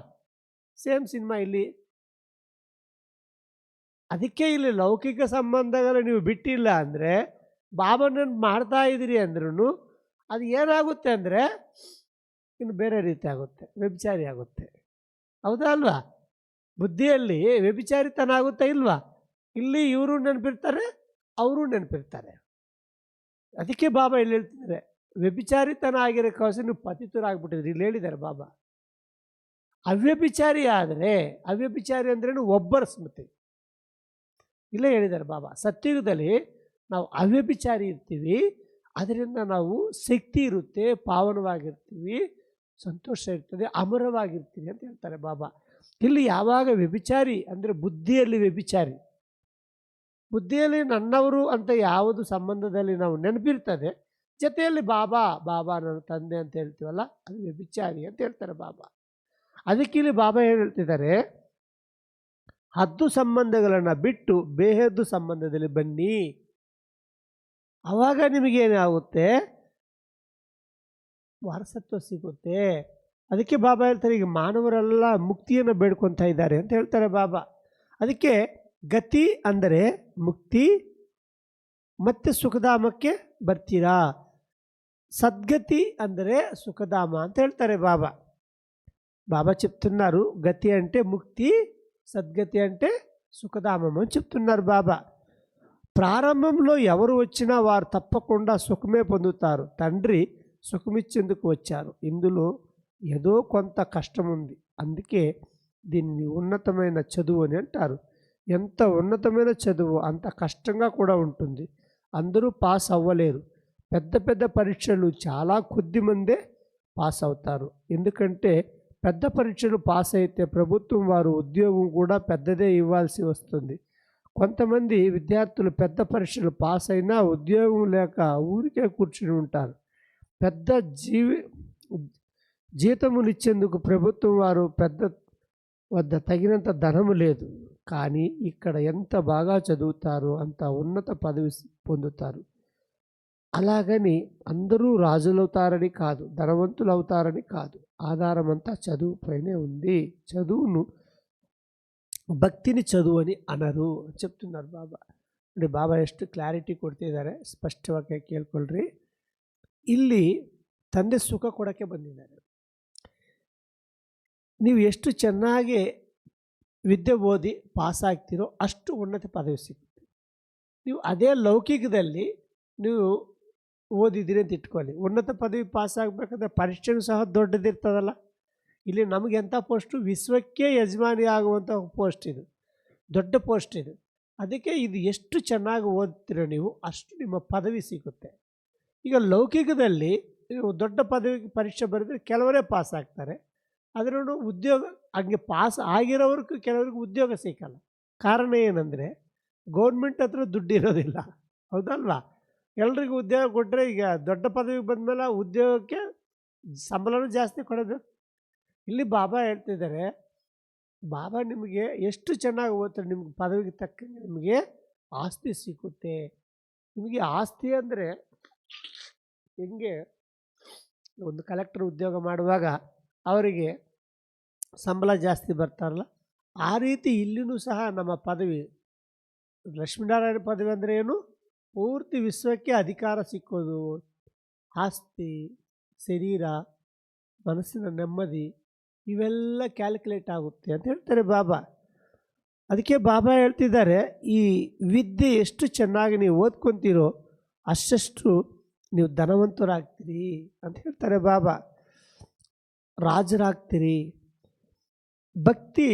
ಸೇಮ್ ಸಿನಿಮಾ ಇಲ್ಲಿ. ಅದಕ್ಕೆ ಇಲ್ಲಿ ಲೌಕಿಕ ಸಂಬಂಧಗಳು ನೀವು ಬಿಟ್ಟಿಲ್ಲ ಅಂದರೆ, ಬಾಬನ ಮಾಡ್ತಾ ಇದ್ದೀರಿ ಅಂದ್ರೂ ಅದು ಏನಾಗುತ್ತೆ ಅಂದರೆ ಇನ್ನು ಬೇರೆ ರೀತಿ ಆಗುತ್ತೆ, ವ್ಯಭಿಚಾರಿ ಆಗುತ್ತೆ. ಹೌದಾ ಅಲ್ವಾ? ಬುದ್ಧಿಯಲ್ಲಿ ವ್ಯಭಿಚಾರಿತನ ಆಗುತ್ತಾ ಇಲ್ವಾ? ಇಲ್ಲಿ ಇವರು ನೆನಪಿರ್ತಾರೆ, ಅವರು ನೆನಪಿರ್ತಾರೆ. ಅದಕ್ಕೆ ಬಾಬಾ ಇಲ್ಲಿ ಹೇಳ್ತಿದ್ದಾರೆ, ವ್ಯಭಿಚಾರಿತನ ಆಗಿರೋಕ್ಕೋಸ್ಕರ ನೀವು ಪತಿತರಾಗ್ಬಿಟ್ಟಿದ್ರಿ. ಇಲ್ಲಿ ಹೇಳಿದ್ದಾರೆ ಬಾಬಾ. ಅವ್ಯಭಿಚಾರಿ ಆದರೆ, ಅವ್ಯಭಿಚಾರಿ ಅಂದ್ರೇನು? ಒಬ್ಬರ ಸ್ಮೃತಿ. ಇಲ್ಲೇ ಹೇಳಿದ್ದಾರೆ ಬಾಬಾ, ಸತ್ಯುಗದಲ್ಲಿ ನಾವು ಅವ್ಯಭಿಚಾರಿ ಇರ್ತೀವಿ, ಅದರಿಂದ ನಾವು ಶಕ್ತಿ ಇರುತ್ತೆ, ಪಾವನವಾಗಿರ್ತೀವಿ, ಸಂತೋಷ ಇರ್ತದೆ, ಅಮರವಾಗಿರ್ತೀವಿ ಅಂತ ಹೇಳ್ತಾರೆ ಬಾಬಾ. ಇಲ್ಲಿ ಯಾವಾಗ ವ್ಯಭಿಚಾರಿ ಅಂದರೆ ಬುದ್ಧಿಯಲ್ಲಿ ವ್ಯಭಿಚಾರಿ, ಬುದ್ಧಿಯಲ್ಲಿ ನನ್ನವರು ಅಂತ ಯಾವುದು ಸಂಬಂಧದಲ್ಲಿ ನಾವು ನೆನಪಿರ್ತದೆ, ಜೊತೆಯಲ್ಲಿ ಬಾಬಾ ನನ್ನ ತಂದೆ ಅಂತ ಹೇಳ್ತೀವಲ್ಲ, ಅದು ವ್ಯಭಿಚಾರಿ ಅಂತ ಹೇಳ್ತಾರೆ ಬಾಬಾ. ಅದಕ್ಕೆ ಇಲ್ಲಿ ಬಾಬಾ ಏನು ಹೇಳ್ತಿದ್ದಾರೆ, ಹದ್ದು ಸಂಬಂಧಗಳನ್ನು ಬಿಟ್ಟು ಬೇಹದ್ದು ಸಂಬಂಧದಲ್ಲಿ ಬನ್ನಿ. ಆವಾಗ ನಿಮಗೇನಾಗುತ್ತೆ? ವಾರಸತ್ವ ಸಿಗುತ್ತೆ. ಅದಕ್ಕೆ ಬಾಬಾ ಹೇಳ್ತಾರೆ, ಈಗ ಮಾನವರೆಲ್ಲ ಮುಕ್ತಿಯನ್ನು ಬೇಡ್ಕೊತಾ ಇದ್ದಾರೆ ಅಂತ ಹೇಳ್ತಾರೆ ಬಾಬಾ. ಅದಕ್ಕೆ ಗತಿ ಅಂದರೆ ಮುಕ್ತಿ, ಮತ್ತೆ ಸುಖಧಾಮಕ್ಕೆ ಬರ್ತೀರಾ. సద్గతి ಅಂದರೆ సుఖధామ ಅಂತ ಹೇಳ್ತಾರೆ బాబా. బాబా చెప్తున్నారు గతి అంటే ముక్తి, సద్గతి అంటే సుఖధామం అని చెప్తున్నారు బాబా. ప్రారంభంలో ఎవరు వచ్చినా వారు తప్పకుండా సుఖమే పొందుతారు. తండ్రి సుఖమిచ్చేందుకు వచ్చారు. ఇందులో ఏదో కొంత కష్టం ఉంది. అందుకే దీన్ని ఉన్నతమైన చదువు అని అంటారు. ఎంత ఉన్నతమైన చదువు అంత కష్టంగా కూడా ఉంటుంది. అందరూ పాస్ అవ్వలేరు. పెద్ద పెద్ద పరీక్షలు చాలా కొద్ది మందే పాస్ అవుతారు. ఎందుకంటే పెద్ద పరీక్షలు పాస్ అయితే ప్రభుత్వం వారు ఉద్యోగం కూడా పెద్దదే ఇవ్వాల్సి వస్తుంది. కొంతమంది విద్యార్థులు పెద్ద పరీక్షలు పాస్ అయినా ఉద్యోగం లేక ఊరికే కూర్చుని ఉంటారు. పెద్ద జీతమునిచ్చేందుకు ప్రభుత్వం వారు పెద్ద వద్ద తగినంత ధనము లేదు. కానీ ఇక్కడ ఎంత బాగా చదువుతారో అంత ఉన్నత పదవి పొందుతారు. అలాగని అందరూ రాజులవుతారని కాదు, ధనవంతులు అవుతారని కాదు. ఆధారం అంతా చదువు పైనే ఉంది. చదువును ಭಕ್ತಿನಿ ಚದುವು అని అనరు చెప్తున్నారు ಬಾಬಾ. ನೋಡಿ ಬಾಬಾ ಎಷ್ಟು ಕ್ಲಾರಿಟಿ ಕೊಡ್ತಿದ್ದಾರೆ, ಸ್ಪಷ್ಟವಾಗಿ ಕೇಳ್ಕೊಳ್ರಿ. ಇಲ್ಲಿ ತಂದೆ ಸುಖ ಕೊಡೋಕ್ಕೆ ಬಂದಿದ್ದಾರೆ. ನೀವು ಎಷ್ಟು ಚೆನ್ನಾಗಿ ವಿದ್ಯೆ ಓದಿ ಪಾಸ್ ಆಗ್ತಿರೋ ಅಷ್ಟು ಉನ್ನತ ಪದವಿ ಸಿಗುತ್ತೆ. ನೀವು ಅದೇ ಲೌಕಿಕದಲ್ಲಿ ನೀವು ಓದಿದ್ದೀರಿ ಅಂತ ಇಟ್ಕೊಳ್ಳಿ, ಉನ್ನತ ಪದವಿ ಪಾಸ್ ಆಗಬೇಕಾದ್ರೆ ಪರೀಕ್ಷೆನೂ ಸಹ ದೊಡ್ಡದಿರ್ತದಲ್ಲ. ಇಲ್ಲಿ ನಮಗೆ ಎಂಥ ಪೋಸ್ಟು, ವಿಶ್ವಕ್ಕೆ ಯಜಮಾನಿ ಆಗುವಂಥ ಪೋಸ್ಟ್ ಇದು, ದೊಡ್ಡ ಪೋಸ್ಟ್ ಇದು. ಅದಕ್ಕೆ ಇದು ಎಷ್ಟು ಚೆನ್ನಾಗಿ ಓದ್ತೀರೋ ನೀವು ಅಷ್ಟು ನಿಮ್ಮ ಪದವಿ ಸಿಗುತ್ತೆ. ಈಗ ಲೌಕಿಕದಲ್ಲಿ ನೀವು ದೊಡ್ಡ ಪದವಿ ಪರೀಕ್ಷೆ ಬರೆದರೆ ಕೆಲವರೇ ಪಾಸ್ ಆಗ್ತಾರೆ. ಅದರಲ್ಲೂ ಉದ್ಯೋಗ ಹಂಗೆ ಪಾಸ್ ಆಗಿರೋವ್ರಿಗೂ ಕೆಲವರಿಗೆ ಉದ್ಯೋಗ ಸಿಕ್ಕಲ್ಲ. ಕಾರಣ ಏನಂದರೆ ಗೌರ್ಮೆಂಟ್ ಹತ್ರ ದುಡ್ಡು ಇರೋದಿಲ್ಲ, ಹೌದಲ್ವಾ? ಎಲ್ರಿಗೂ ಉದ್ಯೋಗ ಕೊಟ್ಟರೆ ಈಗ ದೊಡ್ಡ ಪದವಿಗೆ ಬಂದಮೇಲೆ ಉದ್ಯೋಗಕ್ಕೆ ಸಂಬಳನೂ ಜಾಸ್ತಿ ಕೊಡಬೇಕು. ಇಲ್ಲಿ ಬಾಬಾ ಹೇಳ್ತಿದ್ದಾರೆ, ಬಾಬಾ ನಿಮಗೆ ಎಷ್ಟು ಚೆನ್ನಾಗಿ ಓದ್ತಾರೆ ನಿಮ್ಗೆ ಪದವಿಗೆ ತಕ್ಕಂಗೆ ನಿಮಗೆ ಆಸ್ತಿ ಸಿಗುತ್ತೆ. ನಿಮಗೆ ಆಸ್ತಿ ಅಂದರೆ ಹೆಂಗೆ, ಒಂದು ಕಲೆಕ್ಟರ್ ಉದ್ಯೋಗ ಮಾಡುವಾಗ ಅವರಿಗೆ ಸಂಬಳ ಜಾಸ್ತಿ ಬರ್ತಾರಲ್ಲ, ಆ ರೀತಿ ಇಲ್ಲಿನೂ ಸಹ ನಮ್ಮ ಪದವಿ, ಲಕ್ಷ್ಮೀನಾರಾಯಣ ಪದವಿ ಅಂದರೆ ಏನು, ಪೂರ್ತಿ ವಿಶ್ವಕ್ಕೆ ಅಧಿಕಾರ ಸಿಕ್ಕೋದು, ಆಸ್ತಿ, ಶರೀರ, ಮನಸ್ಸಿನ ನೆಮ್ಮದಿ ಇವೆಲ್ಲ ಕ್ಯಾಲ್ಕುಲೇಟ್ ಆಗುತ್ತೆ ಅಂತ ಹೇಳ್ತಾರೆ ಬಾಬಾ. ಅದಕ್ಕೆ ಬಾಬಾ ಹೇಳ್ತಿದ್ದಾರೆ, ಈ ವಿದ್ಯೆ ಎಷ್ಟು ಚೆನ್ನಾಗಿ ನೀವು ಓದ್ಕೊತೀರೋ ಅಷ್ಟು ನೀವು ಧನವಂತರಾಗ್ತೀರಿ ಅಂತ ಹೇಳ್ತಾರೆ ಬಾಬಾ, ರಾಜರಾಗ್ತೀರಿ. ಭಕ್ತಿ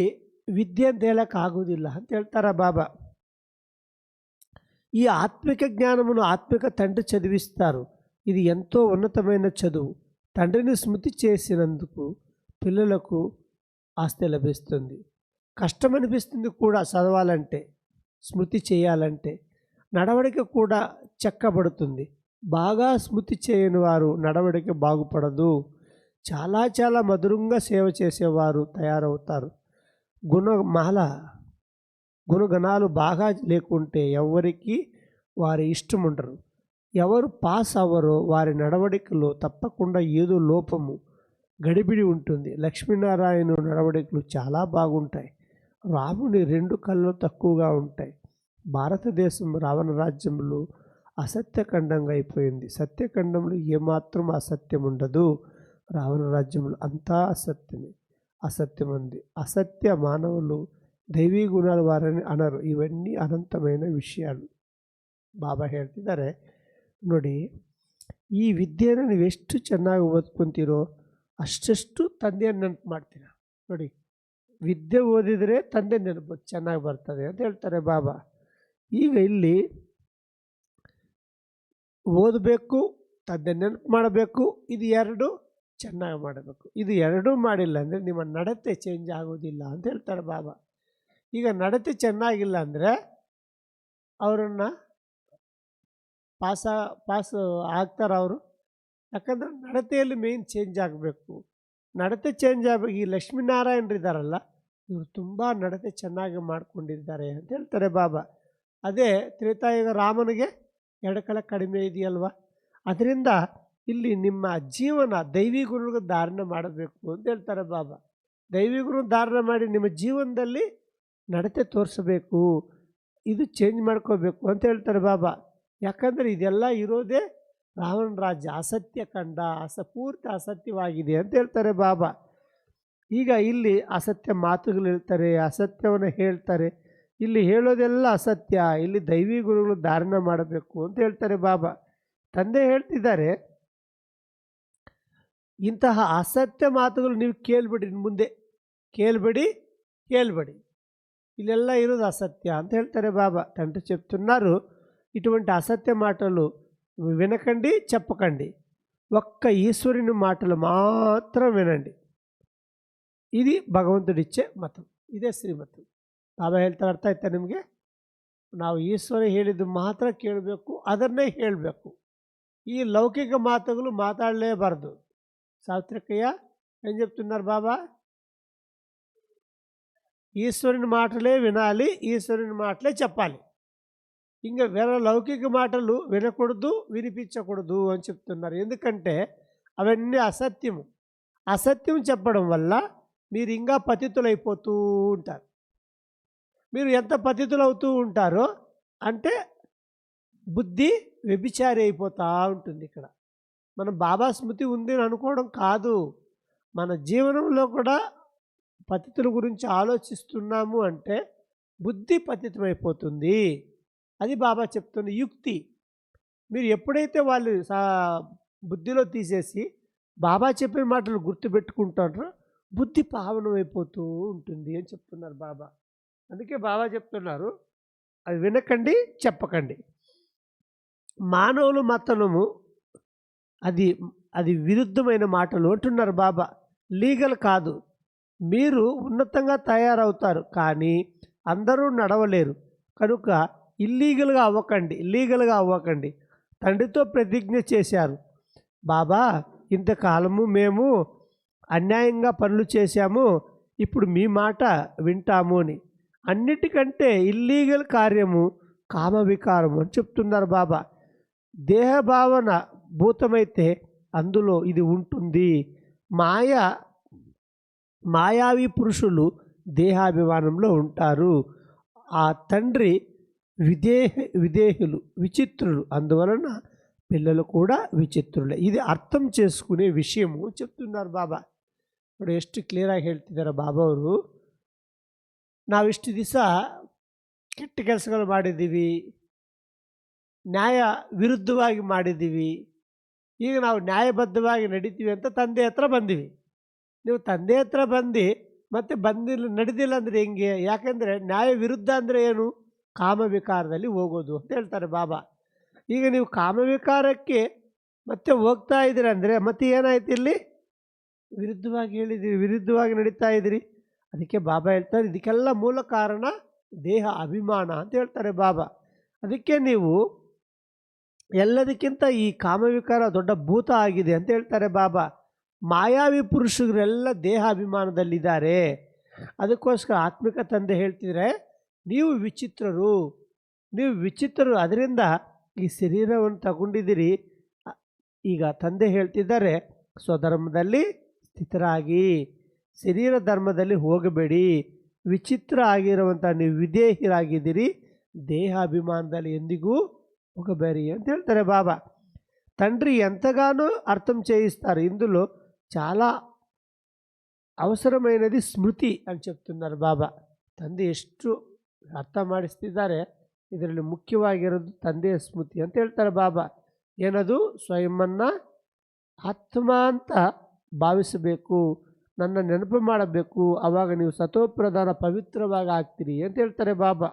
ವಿದ್ಯೆ ಅಂತ ಹೇಳೋಕ್ಕಾಗೋದಿಲ್ಲ ಅಂತ ಹೇಳ್ತಾರೆ బాబా. ఈ ఆత్మిక జ్ఞానమును ఆత్మిక తండ్రి చదివిస్తారు. ఇది ఎంతో ఉన్నతమైన చదువు. తండ్రిని స్మృతి చేసినందుకు పిల్లలకు ఆస్తి లభిస్తుంది. కష్టం అనిపిస్తుంది కూడా చదవాలంటే, స్మృతి చేయాలంటే. నడవడిక కూడా చెక్కబడుతుంది. బాగా స్మృతి చేయని వారు నడవడిక బాగుపడదు. చాలా చాలా మధురంగా సేవ చేసేవారు తయారవుతారు. గుణగణాలు బాగా లేకుంటే ఎవరికి వారి ఇష్టం ఉండరు. ఎవరు పాస్ అవ్వరో వారి నడవడికలో తప్పకుండా ఏదో లోపము, గడిబిడి ఉంటుంది. లక్ష్మీనారాయణ నడవడికలు చాలా బాగుంటాయి. రాముని 2 కళ్ళు తక్కువగా ఉంటాయి. భారతదేశం రావణ రాజ్యంలో అసత్యఖండంగా అయిపోయింది. సత్యఖండంలో ఏమాత్రం అసత్యం ఉండదు. రావణ రాజ్యంలో అంతా అసత్యం ఉంది. అసత్య మానవులు దైవీ గుణాలు వారని అనరు. ఇవన్నీ అనంతమైన విషయాలు. ಬಾಬಾ ಹೇಳ್ತಿದ್ದಾರೆ, ನೋಡಿ ಈ ವಿದ್ಯೆಯನ್ನು ನೀವು ಎಷ್ಟು ಚೆನ್ನಾಗಿ ಓದ್ಕೊತೀರೋ ಅಷ್ಟು ತಂದೆಯನ್ನು ನೆನಪು ಮಾಡ್ತೀರ. ನೋಡಿ, ವಿದ್ಯೆ ಓದಿದರೆ ತಂದೆ ನೆನಪು ಚೆನ್ನಾಗಿ ಬರ್ತದೆ ಅಂತ ಹೇಳ್ತಾರೆ ಬಾಬಾ. ಈಗ ಇಲ್ಲಿ ಓದಬೇಕು, ತಂದೆ ನೆನಪು ಮಾಡಬೇಕು, ಇದು ಎರಡು ಚೆನ್ನಾಗಿ ಮಾಡಬೇಕು. ಇದು ಎರಡೂ ಮಾಡಿಲ್ಲ ಅಂದರೆ ನಿಮ್ಮ ನಡತೆ ಚೇಂಜ್ ಆಗೋದಿಲ್ಲ ಅಂತ ಹೇಳ್ತಾರೆ ಬಾಬಾ. ಈಗ ನಡತೆ ಚೆನ್ನಾಗಿಲ್ಲ ಅಂದರೆ ಅವರನ್ನು ಪಾಸ್ ಆಗ್ತಾರೆ ಅವರು. ಯಾಕಂದರೆ ನಡತೆಯಲ್ಲಿ ಮೇನ್ ಚೇಂಜ್ ಆಗಬೇಕು. ನಡತೆ ಚೇಂಜ್ ಆಗಬೇಕು. ಈ ಲಕ್ಷ್ಮೀನಾರಾಯಣರಿದ್ದಾರಲ್ಲ, ಇವರು ತುಂಬ ನಡತೆ ಚೆನ್ನಾಗಿ ಮಾಡ್ಕೊಂಡಿದ್ದಾರೆ ಅಂತ ಹೇಳ್ತಾರೆ ಬಾಬಾ. ಅದೇ ತ್ರೇತಾಯುಗ ರಾಮನಿಗೆ 2 ಕಲ ಕಡಿಮೆ ಇದೆಯಲ್ವ. ಅದರಿಂದ ಇಲ್ಲಿ ನಿಮ್ಮ ಜೀವನ ದೈವಿ ಗುರುಗಳಿಗೆ ಧಾರಣೆ ಮಾಡಬೇಕು ಅಂತ ಹೇಳ್ತಾರೆ ಬಾಬಾ. ದೈವಿ ಗುರು ಧಾರಣೆ ಮಾಡಿ ನಿಮ್ಮ ಜೀವನದಲ್ಲಿ ನಡತೆ ತೋರಿಸಬೇಕು, ಇದು ಚೇಂಜ್ ಮಾಡ್ಕೋಬೇಕು ಅಂತ ಹೇಳ್ತಾರೆ ಬಾಬಾ. ಯಾಕಂದರೆ ಇದೆಲ್ಲ ಇರೋದೇ ರಾವಣ ರಾಜ್ಯ, ಅಸತ್ಯ ಕಂಡ, ಪೂರ್ತಿ ಅಸತ್ಯವಾಗಿದೆ ಅಂತ ಹೇಳ್ತಾರೆ ಬಾಬಾ. ಈಗ ಇಲ್ಲಿ ಅಸತ್ಯ ಮಾತುಗಳು ಹೇಳ್ತಾರೆ, ಅಸತ್ಯವನ್ನು ಹೇಳ್ತಾರೆ. ಇಲ್ಲಿ ಹೇಳೋದೆಲ್ಲ ಅಸತ್ಯ. ಇಲ್ಲಿ ದೈವಿ ಗುರುಗಳು ಧಾರಣೆ ಮಾಡಬೇಕು ಅಂತ ಹೇಳ್ತಾರೆ ಬಾಬಾ. ತಂದೆ ಹೇಳ್ತಿದ್ದಾರೆ, ಇಂತಹ ಅಸತ್ಯ ಮಾತುಗಳು ನೀವು ಕೇಳ್ಬಿಡಿ, ಮುಂದೆ ಕೇಳಬೇಡಿ, ಹೇಳ್ಬೇಡಿ, ಇಲ್ಲೆಲ್ಲ ಇರೋದು ಅಸತ್ಯ ಅಂತ ಹೇಳ್ತಾರೆ ಬಾಬಾ. తండ్రి చెప్తున్నారు, ఇటువంటి అసత్య మాటలు వినకండి, చెప్పకండి, ఒక్క ఈశ్వరుని మాటలు మాత్రం వినండి. ఇది ಭಗವಂತನಿಚ್ಛೆ ಮతం, ಇದೇ ಶ್ರೀಮತ. ಬಾಬಾ ಹೇಳ್ತಾರೆ, ಅರ್ಥ ಆಯ್ತಾ ನಿಮಗೆ? ನಾವು ಈಶ್ವರ ಹೇಳಿದ್ದು ಮಾತ್ರ ಕೇಳಬೇಕು, ಅದನ್ನೇ ಹೇಳಬೇಕು. ఈ లౌకిక మాటలు మాట్లాడలేబಾರದು. సాత్వికయ్య ఏం చెప్తున్నారు బాబా? ఈశ్వరుని మాటలే వినాలి, ఈశ్వరుని మాటలే చెప్పాలి. ఇంకా వేరే లౌకిక మాటలు వినకూడదు, వినిపించకూడదు అని చెప్తున్నారు. ఎందుకంటే అవన్నీ అసత్యము. అసత్యం చెప్పడం వల్ల మీరు ఇంకా పతితులైపోతూ ఉంటారు. మీరు ఎంత పతితులవుతూ ఉంటారో అంటే బుద్ధి వ్యభిచారి అయిపోతూ ఉంటుంది. ఇక్కడ మనం బాబా స్మృతి ఉంది అని అనుకోవడం కాదు, మన జీవనంలో కూడా పతితుల గురించి ఆలోచిస్తున్నాము అంటే బుద్ధి పతితమైపోతుంది. అది బాబా చెప్తున్న యుక్తి. మీరు ఎప్పుడైతే వాళ్ళు బుద్ధిలో తీసేసి బాబా చెప్పిన మాటలు గుర్తుపెట్టుకుంటారో బుద్ధి పావనమైపోతూ ఉంటుంది అని చెప్తున్నారు బాబా. అందుకే బాబా చెప్తున్నారు, అది వినకండి, చెప్పకండి. మానవుల మతనము అది అది విరుద్ధమైన మాటలు అంటున్నారు బాబా. లీగల్ కాదు. మీరు ఉన్నతంగా తయారవుతారు, కానీ అందరూ నడవలేరు. కనుక ఇల్లీగల్గా అవ్వకండి, లీగల్గా అవ్వకండి. తండ్రితో ప్రతిజ్ఞ చేశారు బాబా, ఇంతకాలము మేము అన్యాయంగా పనులు చేశాము, ఇప్పుడు మీ మాట వింటాము అని. అన్నిటికంటే ఇల్లీగల్ కార్యము కామ వికారము అని చెప్తున్నారు బాబా. దేహభావన భూతమైతే అందులో ఇది ఉంటుంది. మాయావి పురుషులు దేహాభిమానంలో ఉంటారు. ఆ తండ్రి విదేహులు, విచిత్రులు, అందువలన పిల్లలు కూడా విచిత్రులే. ఇది ಅರ್ಥం చేసుకునే ವಿಷಯము చెప్తున్నారు ಬಾಬಾ. ನೋಡಿ ಎಷ್ಟು ಕ್ಲಿಯರಾಗಿ ಹೇಳ್ತಿದ್ದಾರೆ ಬಾಬಾ ಅವರು. ನಾವಿಷ್ಟು ದಿವಸ ಕೆಟ್ಟ ಕೆಲಸಗಳು ಮಾಡಿದ್ದೀವಿ, ನ್ಯಾಯ ವಿರುದ್ಧವಾಗಿ ಮಾಡಿದ್ದೀವಿ. ಈಗ ನಾವು ನ್ಯಾಯಬದ್ಧವಾಗಿ ನಡೀತೀವಿ ಅಂತ ತಂದೆ ಹತ್ರ ಬಂದೀವಿ. ನೀವು ತಂದೆ ಹತ್ರ ಬಂದು ಮತ್ತೆ ನಡೆದಿಲ್ಲ ಅಂದರೆ ಹೆಂಗೆ? ಯಾಕೆಂದರೆ ನ್ಯಾಯ ವಿರುದ್ಧ ಅಂದರೆ ಏನು? ಕಾಮವಿಕಾರದಲ್ಲಿ ಹೋಗೋದು ಅಂತ ಹೇಳ್ತಾರೆ ಬಾಬಾ. ಈಗ ನೀವು ಕಾಮವಿಕಾರಕ್ಕೆ ಮತ್ತೆ ಹೋಗ್ತಾ ಇದ್ದೀರಿ ಅಂದರೆ ಮತ್ತೆ ಏನಾಯ್ತು? ಇಲ್ಲಿ ವಿರುದ್ಧವಾಗಿ ಹೇಳಿದ್ದೀರಿ, ವಿರುದ್ಧವಾಗಿ ನಡೀತಾ ಇದ್ದೀರಿ. ಅದಕ್ಕೆ ಬಾಬಾ ಹೇಳ್ತಾರೆ, ಇದಕ್ಕೆಲ್ಲ ಮೂಲ ಕಾರಣ ದೇಹ ಅಭಿಮಾನ ಅಂತ ಹೇಳ್ತಾರೆ ಬಾಬಾ. ಅದಕ್ಕೆ ನೀವು ಎಲ್ಲದಕ್ಕಿಂತ ಈ ಕಾಮವಿಕಾರ ದೊಡ್ಡ ಭೂತ ಆಗಿದೆ ಅಂತ ಹೇಳ್ತಾರೆ ಬಾಬಾ. ಮಾಯಾವಿ ಪುರುಷರೆಲ್ಲ ದೇಹ ಅಭಿಮಾನದಲ್ಲಿದ್ದಾರೆ. ಅದಕ್ಕೋಸ್ಕರ ಆತ್ಮಿಕ ತಂದೆ ಹೇಳ್ತಿದ್ರೆ, ನೀವು ವಿಚಿತ್ರರು, ಅದರಿಂದ ಈ ಶರೀರವನ್ನು ತಗೊಂಡಿದ್ದೀರಿ. ಈಗ ತಂದೆ ಹೇಳ್ತಿದ್ದಾರೆ, ಸ್ವಧರ್ಮದಲ್ಲಿ ಸ್ಥಿತರಾಗಿ, ಶರೀರ ಧರ್ಮದಲ್ಲಿ ಹೋಗಬೇಡಿ. ವಿಚಿತ್ರ ಆಗಿರುವಂಥ ನೀವು ವಿದೇಹಿರಾಗಿದ್ದೀರಿ, ದೇಹ ಅಭಿಮಾನದಲ್ಲಿ ಎಂದಿಗೂ ಹೋಗಬೇಡಿ ಅಂತ ಹೇಳ್ತಾರೆ బాబా. తండ్రి ఎంతగానో అర్థం చేయిస్తారు. ఇందులో చాలా అవసరమైనది స్మృతి అని చెప్తున్నారు బాబా. ತಂದೆ ಎಷ್ಟು ಅರ್ಥ ಮಾಡಿಸ್ತಿದ್ದಾರೆ. ಇದರಲ್ಲಿ ಮುಖ್ಯವಾಗಿರೋದು ತಂದೆಯ ಸ್ಮೃತಿ ಅಂತ ಹೇಳ್ತಾರೆ ಬಾಬಾ. ಏನದು? ಸ್ವಯಂನ ಆತ್ಮ ಅಂತ ಭಾವಿಸಬೇಕು, ನನ್ನ ನೆನಪು ಮಾಡಬೇಕು, ಆವಾಗ ನೀವು ಸತೋಪ್ರಧಾನ పవిత్రವಾಗಿ ಆಗ್ತೀರಿ ಅಂತ ಹೇಳ್ತಾರೆ బాబా.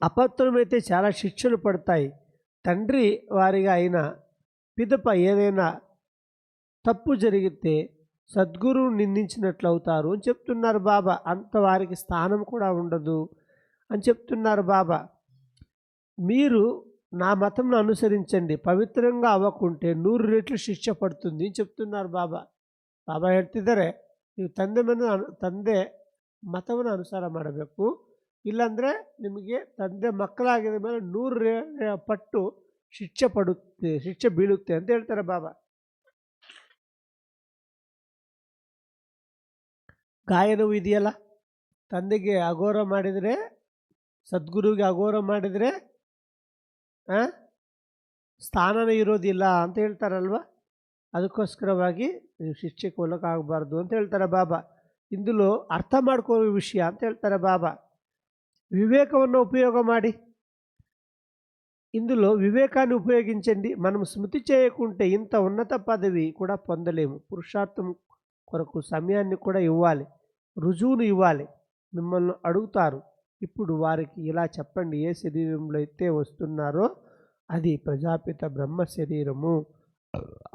అపవిత్రమైతే చాలా శిక్షలు పడతాయి. తండ్రి వారిగా అయిన పిదప ఏదైనా తప్పు జరిగితే సద్గురువు నిందించినట్లు అవుతారు అని చెప్తున్నారు బాబా. అంత వారికి స్థానం కూడా ఉండదు అని చెప్తున్నారు బాబా. మీరు నా మతంను అనుసరించండి, పవిత్రంగా అవ్వకుంటే 100 రెట్లు శిಕ್ಷ పడుతుంది అని చెప్తున్నారు ಬಾಬಾ. ಬಾಬಾ ಹೇಳ್ತಿದ್ದಾರೆ, ನೀವು ತಂದೆ ಮತವನ್ನು ಅನುಸಾರ ಮಾಡಬೇಕು, ಇಲ್ಲಾಂದರೆ ನಿಮಗೆ ತಂದೆ ಮಕ್ಕಳಾಗಿದ ಮೇಲೆ 100 ಪಟ್ಟು ಶಿಕ್ಷೆ ಬೀಳುತ್ತೆ ಅಂತ ಹೇಳ್ತಾರೆ ಬಾಬಾ. ಗಾಯನವು ಇದೆಯಲ್ಲ, ತಂದೆಗೆ ಅಘೋರ ಮಾಡಿದರೆ, ಸದ್ಗುರುವಿಗೆ ಅಘೋರ ಮಾಡಿದರೆ ಸ್ಥಾನನೇ ಇರೋದಿಲ್ಲ ಅಂತ ಹೇಳ್ತಾರಲ್ವ. ಅದಕ್ಕೋಸ್ಕರವಾಗಿ ನೀವು ಶಿಕ್ಷೆಗೆ ಒಳಗಾಗಬಾರ್ದು ಅಂತ ಹೇಳ್ತಾರೆ ಬಾಬಾ. ఇందులో అర్థం ಮಾಡ್ಕೊಳ್ಳೋ ವಿಷಯ ಅಂತ ಹೇಳ್ತಾರೆ ಬಾಬಾ. వివేకವನ್ನು ఉపయోగ ಮಾಡಿ, ఇందులో వివేకాన్ని ఉపయోగించండి. మనం స్మృతి చేయకుంటే ఇంత ఉన్నత పదవి కూడా పొందలేము. పురుషార్థం కొరకు సమయాన్ని కూడా ఇవ్వాలి. రుజువును ఇవ్వాలి. మిమ్మల్ని అడుగుతారు. ఇప్పుడు వారికి ఇలా చెప్పండి, ఏ శరీరంలో అయితే వస్తున్నారో అది ప్రజాపిత బ్రహ్మ శరీరము.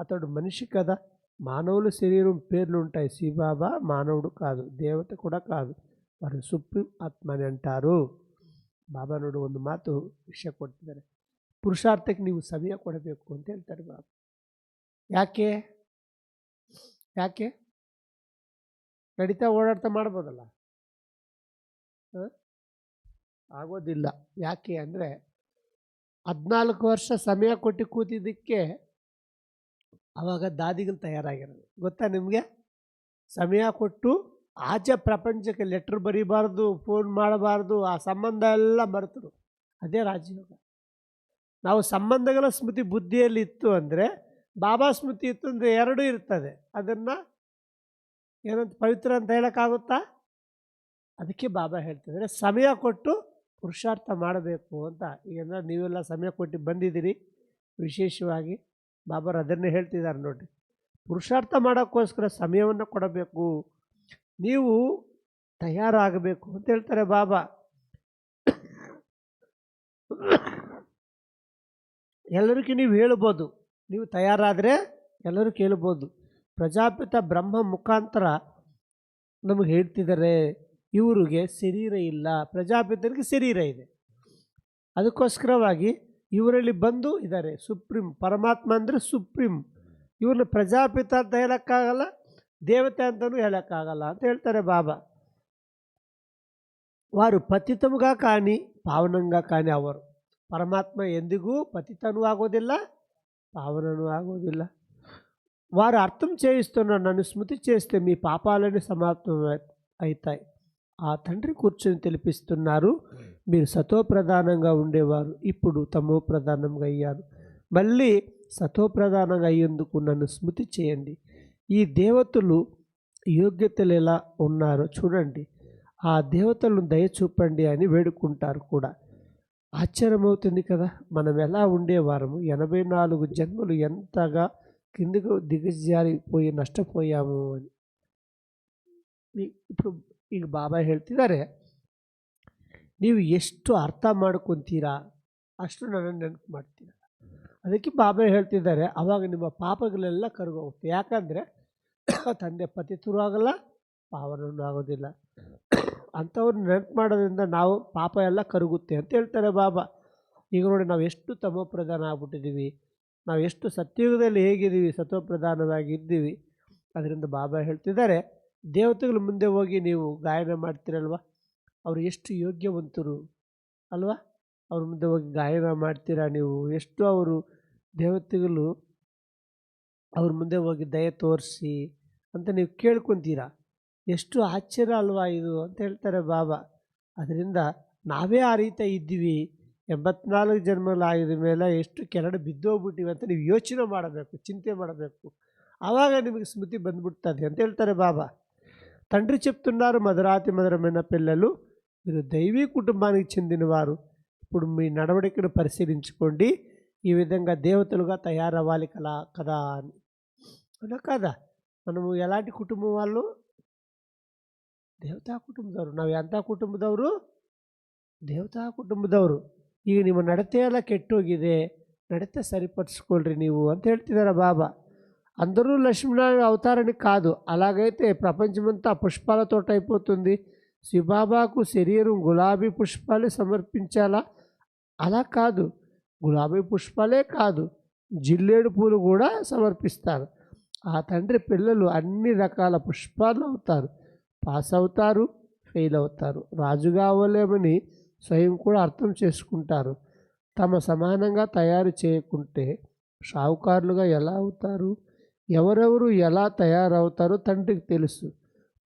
అతడు మనిషి కదా. మానవుల శరీరం పేర్లు ఉంటాయి. శివబాబా మానవుడు కాదు, ದೇವತೆ ಕೂಡ ಕಾದು, వారు ಸುಪ್ರೀಂ ಆತ್ಮ అని ಅಂటారు. ಬಾಬಾ ನೋಡು ಒಂದು ಮಾತು ವಿಷಯ ಕೊಡ್ತಿದ್ದಾರೆ. ಪುರುಷಾರ್ಥಕ್ಕೆ ನೀವು ಸಮಯ ಕೊಡಬೇಕು ಅಂತ ಹೇಳ್ತಾರೆ ಬಾಬಾ. ಯಾಕೆ ಯಾಕೆ ನಡೀತಾ ಓಡಾಡ್ತಾ ಮಾಡ್ಬೋದಲ್ಲ, ಆಗೋದಿಲ್ಲ. ಯಾಕೆ ಅಂದರೆ 14 ವರ್ಷ ಸಮಯ ಕೊಟ್ಟು ಕೂತಿದ್ದಕ್ಕೆ ಆವಾಗ ದಾದಿಗಳು ತಯಾರಾಗಿರೋದು ಗೊತ್ತಾ ನಿಮಗೆ. ಸಮಯ ಕೊಟ್ಟು ಆಚೆ ಪ್ರಪಂಚಕ್ಕೆ ಲೆಟ್ರ್ ಬರೀಬಾರ್ದು, ಫೋನ್ ಮಾಡಬಾರ್ದು, ಆ ಸಂಬಂಧ ಎಲ್ಲ ಮರೆತರು. ಅದೇ ರಾಜಯೋಗ. ನಾವು ಸಂಬಂಧಗಳ ಸ್ಮೃತಿ ಬುದ್ಧಿಯಲ್ಲಿ ಇತ್ತು ಅಂದರೆ, ಬಾಬಾ ಸ್ಮೃತಿ ಇತ್ತು ಅಂದರೆ ಎರಡೂ ಇರ್ತದೆ. ಅದನ್ನು ಏನಂತ ಪವಿತ್ರ ಅಂತ ಹೇಳೋಕ್ಕಾಗುತ್ತಾ? ಅದಕ್ಕೆ ಬಾಬಾ ಹೇಳ್ತಿದ್ದಾರೆ ಸಮಯ ಕೊಟ್ಟು ಪುರುಷಾರ್ಥ ಮಾಡಬೇಕು ಅಂತ. ಈಗ ನೀವೆಲ್ಲ ಸಮಯ ಕೊಟ್ಟು ಬಂದಿದ್ದೀರಿ. ವಿಶೇಷವಾಗಿ ಬಾಬಾರು ಅದನ್ನೇ ಹೇಳ್ತಿದ್ದಾರೆ ನೋಡಿರಿ. ಪುರುಷಾರ್ಥ ಮಾಡೋಕ್ಕೋಸ್ಕರ ಸಮಯವನ್ನು ಕೊಡಬೇಕು, ನೀವು ತಯಾರಾಗಬೇಕು ಅಂತ ಹೇಳ್ತಾರೆ ಬಾಬಾ. ಎಲ್ಲರಿಗೂ ನೀವು ಹೇಳ್ಬೋದು, ನೀವು ತಯಾರಾದರೆ ಎಲ್ಲರೂ ಕೇಳ್ಬೋದು. ಪ್ರಜಾಪಿತ ಬ್ರಹ್ಮ ಮುಖಾಂತರ ನಮಗೆ ಹೇಳ್ತಿದ್ದಾರೆ, ಇವರಿಗೆ ಶರೀರ ಇಲ್ಲ, ಪ್ರಜಾಪಿತರಿಗೆ ಶರೀರ ಇದೆ. ಅದಕ್ಕೋಸ್ಕರವಾಗಿ ಇವರಲ್ಲಿ ಬಂದು ಇದ್ದಾರೆ. ಸುಪ್ರೀಂ ಪರಮಾತ್ಮ ಅಂದರೆ ಸುಪ್ರೀಂ. ಇವ್ರನ್ನ ಪ್ರಜಾಪಿತ ಅಂತ ಹೇಳೋಕ್ಕಾಗಲ್ಲ, ದೇವತೆ ಅಂತಲೂ ಹೇಳೋಕ್ಕಾಗಲ್ಲ ಅಂತ ಹೇಳ್ತಾರೆ ಬಾಬಾ. వారు పతితముగా కానీ పావనంగా కానీ ಅವರು. పరమాత్మ ఎందిಗೂ పతితను ఆగోదిಲ್ಲ, పావనను ఆగోదిಲ್ಲ. వారు అర్థం చేయిస్తున్నారు, నన్ను స్మృతి చేస్తే మీ పాపాలని సమాప్తం అవుతాయి. ఆ తండ్రి కూర్చొని తెలిపిస్తున్నారు, మీరు సతో ప్రధానంగా ఉండేవారు, ఇప్పుడు తమో ప్రధానంగా అయ్యారు. మళ్ళీ సతో ప్రధానంగా అయ్యేందుకు నన్ను స్మృతి చేయండి. ఈ దేవతలు యోగ్యతలు ఎలా ఉన్నారో చూడండి, ఆ దేవతలను దయ చూపండి అని వేడుకుంటారు కూడా. ఆశ్చర్యమవుతుంది కదా, మనం ఎలా ఉండేవారము. 84 జన్మలు ఎంతగా కిందకు దిగజారిపోయి నష్టపోయాము అని. ఇప్పుడు ಈಗ ಬಾಬಾ ಹೇಳ್ತಿದ್ದಾರೆ, ನೀವು ಎಷ್ಟು ಅರ್ಥ ಮಾಡ್ಕೊತೀರಾ ಅಷ್ಟು ನನ್ನನ್ನು ನೆನಪು ಮಾಡ್ತೀರಾ. ಅದಕ್ಕೆ ಬಾಬಾ ಹೇಳ್ತಿದ್ದಾರೆ, ಆವಾಗ ನಿಮ್ಮ ಪಾಪಗಳೆಲ್ಲ ಕರಗೋಗುತ್ತೆ. ಯಾಕಂದರೆ ತಂದೆ ಪತಿತರು ಆಗಲ್ಲ, ಪಾವನೂ ಆಗೋದಿಲ್ಲ. ಅಂಥವ್ರು ನೆನಪು ಮಾಡೋದ್ರಿಂದ ನಾವು ಪಾಪ ಎಲ್ಲ ಕರಗುತ್ತೆ ಅಂತ ಹೇಳ್ತಾರೆ ಬಾಬಾ. ಈಗ ನೋಡಿ, ನಾವು ಎಷ್ಟು ತಮೋಪ್ರಧಾನ ಆಗ್ಬಿಟ್ಟಿದ್ದೀವಿ, ನಾವು ಎಷ್ಟು ಸತ್ಯುಗದಲ್ಲಿ ಹೇಗಿದ್ದೀವಿ, ಸತೋಪ್ರಧಾನವಾಗಿ ಇದ್ದೀವಿ. ಅದರಿಂದ ಬಾಬಾ ಹೇಳ್ತಿದ್ದಾರೆ, ದೇವತೆಗಳ ಮುಂದೆ ಹೋಗಿ ನೀವು ಗಾಯನ ಮಾಡ್ತೀರಲ್ವ, ಅವರು ಎಷ್ಟು ಯೋಗ್ಯವಂತರು ಅಲ್ವಾ. ಅವ್ರ ಮುಂದೆ ಹೋಗಿ ಗಾಯನ ಮಾಡ್ತೀರಾ ನೀವು, ಎಷ್ಟು ಅವರು ದೇವತೆಗಳು ಅವ್ರ ಮುಂದೆ ಹೋಗಿ ದಯೆ ತೋರಿಸಿ ಅಂತ ನೀವು ಕೇಳ್ಕೊತೀರಾ. ಎಷ್ಟು ಆಶ್ಚರ್ಯ ಅಲ್ವಾ ಇದು ಅಂತ ಹೇಳ್ತಾರೆ ಬಾಬಾ. ಅದರಿಂದ ನಾವೇ ಆ ರೀತಿ ಇದ್ದೀವಿ, 84 ಜನ್ಮಗಳಾಗಿದ ಮೇಲೆ ಎಷ್ಟು ಕೆರಡು ಬಿದ್ದೋಗ್ಬಿಟ್ಟಿವಿ ಅಂತ ನೀವು ಯೋಚನೆ ಮಾಡಬೇಕು, ಚಿಂತೆ ಮಾಡಬೇಕು. ಆವಾಗ ನಿಮಗೆ ಸ್ಮೃತಿ ಬಂದ್ಬಿಡ್ತದೆ ಅಂತ ಹೇಳ್ತಾರೆ బాబా. తండ్రి చెప్తున్నారు, మధురాతి మధురమైన పిల్లలు, మీరు దైవీ కుటుంబానికి చెందినవారు. ఇప్పుడు మీ నడవడికను పరిశీలించుకోండి, ఈ విధంగా దేవతలుగా తయారవ్వాలి కదా అని. అవునా కదా? మనము ఎలాంటి కుటుంబం వాళ్ళు? ದೇವತಾ ಕುಟುಂಬದವರು. ನಾವು ಎಂಥ ಕುಟುಂಬದವರು? ದೇವತಾ ಕುಟುಂಬದವರು. ಈಗ ನಿಮ್ಮ ನಡತೆ ಎಲ್ಲ ಕೆಟ್ಟೋಗಿದೆ, ನಡತೆ సరిపరుచుకోండి ನೀವು ಅಂತ ಹೇಳ್ತಿದ್ದಾರೆ బాబా. అందరూ లక్ష్మీనారాయణ అవతారని కాదు, అలాగైతే ప్రపంచమంతా పుష్పాల తోట అయిపోతుంది. శివబాబాకు శరీరం గులాబీ పుష్పాలే సమర్పించాలా? అలా కాదు, గులాబీ పుష్పాలే కాదు, జిల్లేడు పూలు కూడా సమర్పిస్తారు. ఆ తండ్రి పిల్లలు అన్ని రకాల పుష్పాలు అవుతారు, పాస్ అవుతారు, ఫెయిల్ అవుతారు. రాజుగా అవ్వలేమని స్వయం కూడా అర్థం చేసుకుంటారు. తమ సమానంగా తయారు చేయకుంటే షావుకారులుగా ఎలా అవుతారు? ఎవరెవరు ఎలా తయారవుతారో తండ్రికి తెలుసు.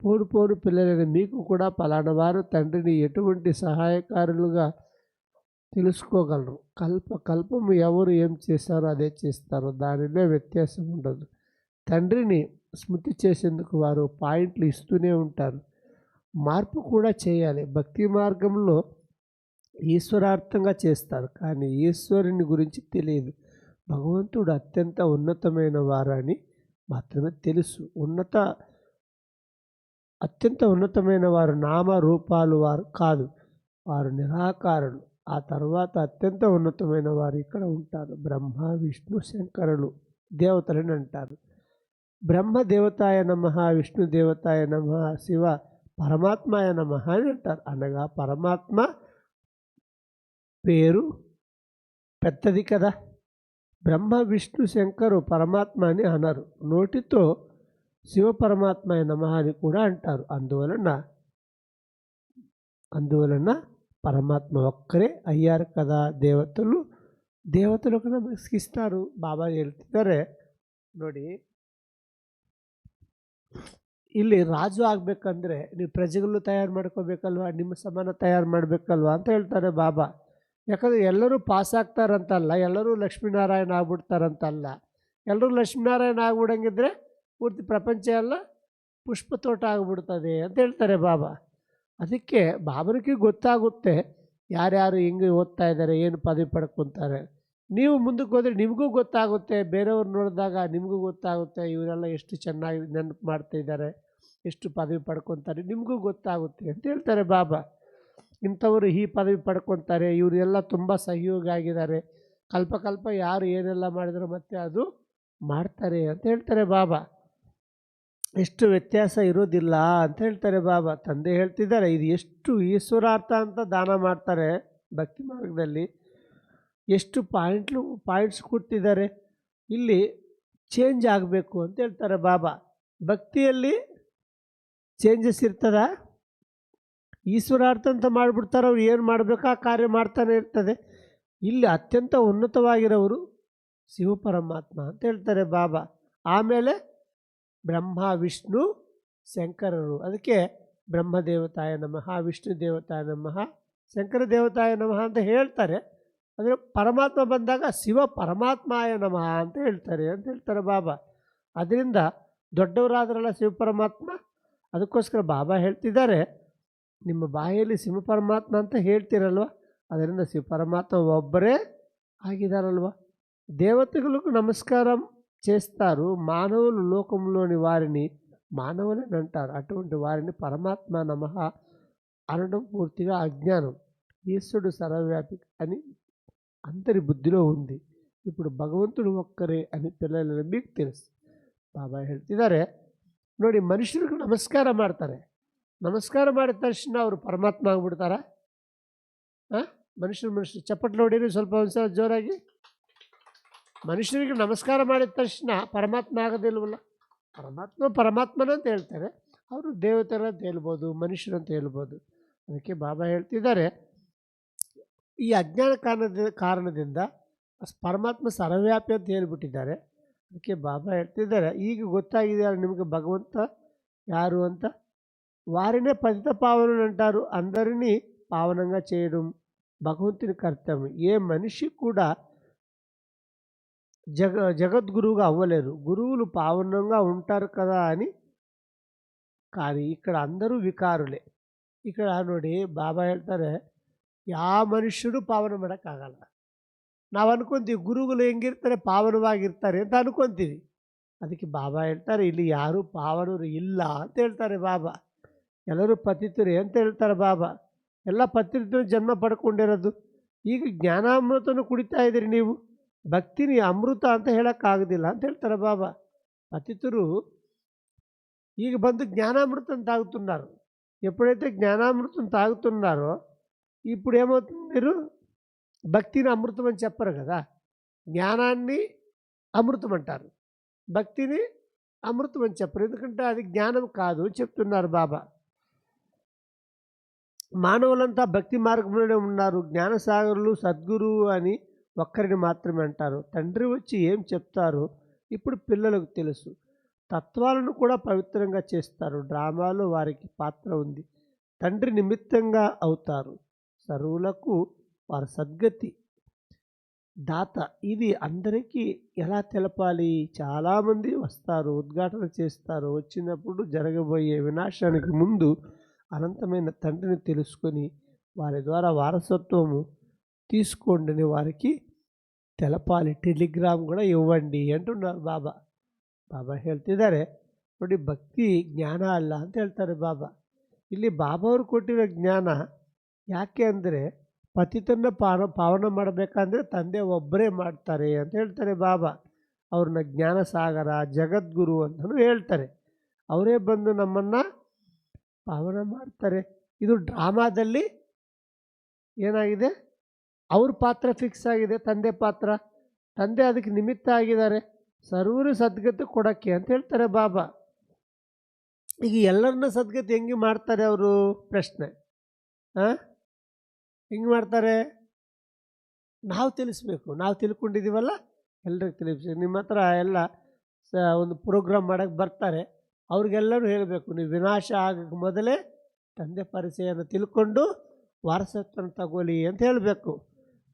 పోడు పిల్లలైన మీకు కూడా పలానా వారు తండ్రిని ఎటువంటి సహాయకారులుగా తెలుసుకోగలరు. కల్పము ఎవరు ఏం చేశారో అదే చేస్తారు, దానిలో వ్యత్యాసం ఉండదు. తండ్రిని స్మృతి చేసేందుకు వారు పాయింట్లు ఇస్తూనే ఉంటారు. మార్పు కూడా చేయాలి. భక్తి మార్గంలో ఈశ్వరార్థంగా చేస్తారు, కానీ ఈశ్వరుని గురించి తెలియదు. భగవంతుడు అత్యంత ఉన్నతమైన వారని మాత్రమే తెలుసు. అత్యంత ఉన్నతమైన వారు, నామ రూపాలు వారు కాదు, వారు నిరాకారులు. ఆ తర్వాత అత్యంత ఉన్నతమైన వారు ఇక్కడ ఉంటారు. బ్రహ్మ, విష్ణు, శంకరులు దేవతలని అంటారు. బ్రహ్మ దేవతాయ నమః, విష్ణు దేవతాయ నమః, శివ పరమాత్మాయ నమః అని అంటారు. అనగా పరమాత్మ పేరు పెద్దది కదా. బ్రహ్మ, విష్ణు, శంకరు పరమాత్మ అని అనరు. నోటితో శివ పరమాత్మాయ నమః అని కూడా అంటారు. అందువలన పరమాత్మ ఒక్కరే అయ్యారు కదా. ದೇವತೆಗಳು ನಮಸ್ಕರಿಸ್ತಾರೆ. ಬಾಬಾ ಹೇಳ್ತಿದ್ದಾರೆ ನೋಡಿ, ಇಲ್ಲಿ ರಾಜು ಆಗಬೇಕಂದ್ರೆ ನೀವು ಪ್ರಜೆಗಳು ತಯಾರು ಮಾಡ್ಕೋಬೇಕಲ್ವಾ, ನಿಮ್ಮ ಸಮಾನ ತಯಾರು ಮಾಡಬೇಕಲ್ವಾ ಅಂತ ಹೇಳ್ತಾರೆ ಬಾಬಾ. ಯಾಕಂದರೆ ಎಲ್ಲರೂ ಪಾಸ್ ಆಗ್ತಾರಂತಲ್ಲ, ಎಲ್ಲರೂ ಲಕ್ಷ್ಮೀನಾರಾಯಣ ಆಗ್ಬಿಡ್ತಾರಂತಲ್ಲ. ಎಲ್ಲರೂ ಲಕ್ಷ್ಮೀನಾರಾಯಣ ಆಗ್ಬಿಡಂಗಿದ್ರೆ ಪೂರ್ತಿ ಪ್ರಪಂಚ ಎಲ್ಲ ಪುಷ್ಪ ತೋಟ ಆಗಿಬಿಡ್ತದೆ ಅಂತ ಹೇಳ್ತಾರೆ ಬಾಬಾ. ಅದಕ್ಕೆ ಬಾಬನಿಗೆ ಗೊತ್ತಾಗುತ್ತೆ ಯಾರ್ಯಾರು ಹೆಂಗೆ ಓದ್ತಾ ಇದ್ದಾರೆ, ಏನು ಪದವಿ ಪಡ್ಕೊತಾರೆ. ನೀವು ಮುಂದಕ್ಕೆ ಹೋದರೆ ನಿಮಗೂ ಗೊತ್ತಾಗುತ್ತೆ, ಬೇರೆಯವ್ರು ನೋಡಿದಾಗ ನಿಮಗೂ ಗೊತ್ತಾಗುತ್ತೆ ಇವರೆಲ್ಲ ಎಷ್ಟು ಚೆನ್ನಾಗಿ ನೆನಪು ಮಾಡ್ತಾಯಿದ್ದಾರೆ, ಎಷ್ಟು ಪದವಿ ಪಡ್ಕೊತಾರೆ, ನಿಮಗೂ ಗೊತ್ತಾಗುತ್ತೆ ಅಂತ ಹೇಳ್ತಾರೆ ಬಾಬಾ. ಇಂಥವರು ಈ ಪದವಿ ಪಡ್ಕೊತಾರೆ, ಇವರೆಲ್ಲ ತುಂಬ ಸಹಯೋಗ ಆಗಿದ್ದಾರೆ, ಕಲ್ಪ ಯಾರು ಏನೆಲ್ಲ ಮಾಡಿದ್ರು ಮತ್ತೆ ಅದು ಮಾಡ್ತಾರೆ ಅಂತ ಹೇಳ್ತಾರೆ ಬಾಬಾ. ಎಷ್ಟು ವ್ಯತ್ಯಾಸ ಇರೋದಿಲ್ಲ ಅಂತ ಹೇಳ್ತಾರೆ ಬಾಬಾ. ತಂದೆ ಹೇಳ್ತಿದ್ದಾರೆ ಇದು ಎಷ್ಟು ಈಶ್ವರಾರ್ಥ ಅಂತ ದಾನ ಮಾಡ್ತಾರೆ ಭಕ್ತಿ ಮಾರ್ಗದಲ್ಲಿ, ಎಷ್ಟು ಪಾಯಿಂಟ್ಸ್ ಕೊಡ್ತಿದ್ದಾರೆ. ಇಲ್ಲಿ ಚೇಂಜ್ ಆಗಬೇಕು ಅಂತ ಹೇಳ್ತಾರೆ ಬಾಬಾ. ಭಕ್ತಿಯಲ್ಲಿ ಚೇಂಜಸ್ ಇರ್ತದ, ಈಶ್ವರಾರ್ಥ ಅಂತ ಮಾಡಿಬಿಡ್ತಾರೆ, ಅವ್ರು ಏನು ಮಾಡಬೇಕು ಆ ಕಾರ್ಯ ಮಾಡ್ತಾನೆ ಇರ್ತದೆ. ಇಲ್ಲಿ ಅತ್ಯಂತ ಉನ್ನತವಾಗಿರೋರು ಶಿವ ಪರಮಾತ್ಮ ಅಂತ ಹೇಳ್ತಾರೆ ಬಾಬಾ. ಆಮೇಲೆ ಬ್ರಹ್ಮ, ವಿಷ್ಣು, ಶಂಕರರು. ಅದಕ್ಕೆ ಬ್ರಹ್ಮ ದೇವತಾಯ ನಮಃ, ವಿಷ್ಣು ದೇವತಾಯ ನಮಃ, ಶಂಕರ ದೇವತಾಯ ನಮಃ ಅಂತ ಹೇಳ್ತಾರೆ. ಅಂದರೆ ಪರಮಾತ್ಮ ಬಂದಾಗ ಶಿವ ಪರಮಾತ್ಮಾಯ ನಮಃ ಅಂತ ಹೇಳ್ತಾರೆ ಬಾಬಾ. ಅದರಿಂದ ದೊಡ್ಡವರಾದ್ರಲ್ಲ ಶಿವ ಪರಮಾತ್ಮ, ಅದಕ್ಕೋಸ್ಕರ ಬಾಬಾ ಹೇಳ್ತಿದ್ದಾರೆ ನಿಮ್ಮ ಬಾಯಲ್ಲಿ ಶಿವ ಪರಮಾತ್ಮ ಅಂತ ಹೇಳ್ತಿರಲ್ವ, ಅದರಿಂದ ಶಿವ పరమాత్మ ఒబ్బరే ఆగిదారల్వ. దేవతలకు నమస్కారం చేస్తారు, మానవులు లోకంలోని వారిని మానవులని అంటారు. అటువంటి వారిని పరమాత్మ నమః అనడం పూర్తిగా అజ్ఞానం. ఈశ్వరుడు సర్వవ్యాపి అని అందరి బుద్ధిలో ఉంది. ఇప్పుడు ಭಗವಂತನು ಒಕ್ಕರೆ అని పిల్లలు మీకు తెలుసు. ಬಾಬಾ ಹೇಳ್ತಿದ್ದಾರೆ ನೋಡಿ, ಮನುಷ್ಯರಿಗೆ ನಮಸ್ಕಾರ ಮಾಡ್ತಾರೆ, ನಮಸ್ಕಾರ ಮಾಡಿದ ತಕ್ಷಣ ಅವರು ಪರಮಾತ್ಮ ಆಗ್ಬಿಡ್ತಾರ? ಮನುಷ್ಯರು ಚಪ್ಪಟ್ಟು ನೋಡಿರಿ ಸ್ವಲ್ಪ ಒಂದ್ಸಲ ಜೋರಾಗಿ. ಮನುಷ್ಯರಿಗೆ ನಮಸ್ಕಾರ ಮಾಡಿದ ತಕ್ಷಣ ಪರಮಾತ್ಮ ಆಗೋದಿಲ್ವಲ್ಲ. ಪರಮಾತ್ಮನ ಅಂತ ಹೇಳ್ತಾರೆ, ಅವರು ದೇವತರ ಅಂತ ಹೇಳ್ಬೋದು, ಮನುಷ್ಯರು ಅಂತ ಹೇಳ್ಬೋದು. ಅದಕ್ಕೆ ಬಾಬಾ ಹೇಳ್ತಿದ್ದಾರೆ ಈ ಅಜ್ಞಾನ ಕಾರಣದಿಂದ ಪರಮಾತ್ಮ ಸರ್ವವ್ಯಾಪಿ ಅಂತ ಹೇಳ್ಬಿಟ್ಟಿದ್ದಾರೆ. ಅದಕ್ಕೆ ಬಾಬಾ ಹೇಳ್ತಿದ್ದಾರೆ ಈಗ ಗೊತ್ತಾಗಿದೆಯಲ್ಲ నిಮಗೆ భగవంత యారు అంత, వారినే పతిత పావనులు అంటారు. అందరినీ పావనంగా చేయడం భగవంతుని కర్తవ్యం. ఏ మనిషి కూడా జగద్గురువుగా అవ్వలేరు. గురువులు పావనంగా ఉంటారు కదా అని. కానీ ఇక్కడ అందరూ వికారులే. ఇక్కడ ನೋಡಿ ಬಾಬಾ ಹೇಳ್ತಾರೆ ಯಾವ ಮನುಷ್ಯರು ಪಾವನ ಮಾಡೋಕ್ಕಾಗಲ್ಲ. ನಾವು ಅನ್ಕೊಂತೀವಿ ಗುರುಗಳು ಹೆಂಗಿರ್ತಾರೆ ಪಾವನವಾಗಿರ್ತಾರೆ ಅಂತ ಅನ್ಕೊಂತೀವಿ. ಅದಕ್ಕೆ ಬಾಬಾ ಹೇಳ್ತಾರೆ ಇಲ್ಲಿ ಯಾರೂ ಪಾವನರು ಇಲ್ಲ ಅಂತ ಹೇಳ್ತಾರೆ ಬಾಬಾ. ಎಲ್ಲರೂ ಪತಿತರೇ ಅಂತ ಹೇಳ್ತಾರೆ ಬಾಬಾ. ಎಲ್ಲ ಪತಿತರು ಜನ್ಮ ಪಡ್ಕೊಂಡಿರೋದು. ಈಗ ಜ್ಞಾನಾಮೃತನು ಕುಡಿತಾ ಇದ್ದೀರಿ ನೀವು, ಭಕ್ತಿನಿ ಅಮೃತ ಅಂತ ಹೇಳೋಕ್ಕಾಗೋದಿಲ್ಲ ಅಂತ ಹೇಳ್ತಾರೆ ಬಾಬಾ. పతితురు ಈಗ ಬಂದು జ్ఞానామృతం తాగుతున్నారు. ఎప్పుడైతే జ్ఞానామృతం తాగుతున్నారో ఇప్పుడు ఏమవుతుంది, మీరు భక్తిని అమృతం అని చెప్పరు కదా. జ్ఞానాన్ని అమృతం అంటారు, భక్తిని అమృతం అని చెప్పరు. ఎందుకంటే అది జ్ఞానం కాదు చెప్తున్నారు బాబా. మానవులంతా భక్తి మార్గంలోనే ఉన్నారు. జ్ఞానసాగరులు సద్గురువు అని ఒక్కరిని మాత్రమే అంటారు. తండ్రి వచ్చి ఏం చెప్తారో ఇప్పుడు పిల్లలకు తెలుసు. తత్వాలను కూడా పవిత్రంగా చేస్తారు. డ్రామాలో వారికి పాత్ర ఉంది. తండ్రి నిమిత్తంగా అవుతారు. సర్వులకు వారి సద్గతి దాత. ఇది అందరికీ ఎలా తెలపాలి? చాలామంది వస్తారు, ఉద్ఘాటన చేస్తారు. వచ్చినప్పుడు జరగబోయే వినాశానికి ముందు అనంతమైన తండ్రిని తెలుసుకొని వారి ద్వారా వారసత్వము తీసుకోండి అని వారికి తెలపాలి. టెలిగ్రామ్ కూడా ఇవ్వండి అంటున్నారు బాబా. ಬಾಬಾ ಹೇಳ್ತಿದ್ದಾರೆ ನೋಡಿ, ಭಕ್ತಿ ಜ್ಞಾನ ಅಲ್ಲ ಅಂತ ಹೇಳ್ತಾರೆ ಬಾಬಾ. ಇಲ್ಲಿ ಬಾಬಾ ಅವರು ಕೊಟ್ಟಿರೋ ಜ್ಞಾನ ಯಾಕೆ ಅಂದರೆ, ಪತಿತನ್ನ ಪಾವನ ಮಾಡಬೇಕಂದ್ರೆ ತಂದೆ ಒಬ್ಬರೇ ಮಾಡ್ತಾರೆ ಅಂತ ಹೇಳ್ತಾರೆ ಬಾಬಾ. ಅವ್ರನ್ನ ಜ್ಞಾನ ಸಾಗರ, ಜಗದ್ಗುರು ಅಂತಲೂ ಹೇಳ್ತಾರೆ. ಅವರೇ ಬಂದು ನಮ್ಮನ್ನು ಪಾವನ ಮಾಡ್ತಾರೆ. ಇದು ಡ್ರಾಮಾದಲ್ಲಿ ಏನಾಗಿದೆ, ಅವ್ರ ಪಾತ್ರ ಫಿಕ್ಸ್ ಆಗಿದೆ, ತಂದೆ ಪಾತ್ರ. ತಂದೆ ಅದಕ್ಕೆ ನಿಮಿತ್ತ ಆಗಿದ್ದಾರೆ, ಸರ್ವರು ಸದ್ಗತಿ ಕೊಡೋಕ್ಕೆ ಅಂತ ಹೇಳ್ತಾರೆ ಬಾಬಾ. ಈಗ ಎಲ್ಲರನ್ನ ಸದ್ಗತಿ ಹೆಂಗೆ ಮಾಡ್ತಾರೆ ಅವರು? ಪ್ರಶ್ನೆ. ಹೆಂಗೆ ಮಾಡ್ತಾರೆ? ನಾವು ತಿಳಿಸ್ಬೇಕು. ನಾವು ತಿಳ್ಕೊಂಡಿದ್ದೀವಲ್ಲ, ಎಲ್ರಿಗೂ ತಿಳಿಸ್ಬೇಕು. ನಿಮ್ಮ ಹತ್ರ ಎಲ್ಲ ಒಂದು ಪ್ರೋಗ್ರಾಮ್ ಮಾಡೋಕ್ಕೆ ಬರ್ತಾರೆ, ಅವ್ರಿಗೆಲ್ಲರೂ ಹೇಳಬೇಕು, ನೀವು ವಿನಾಶ ಆಗೋಕ್ಕೆ ಮೊದಲೇ ತಂದೆ ಪರಿಚಯನ ತಿಳ್ಕೊಂಡು ವಾರಸತ್ವನ ತಗೊಳ್ಳಿ ಅಂತ ಹೇಳಬೇಕು.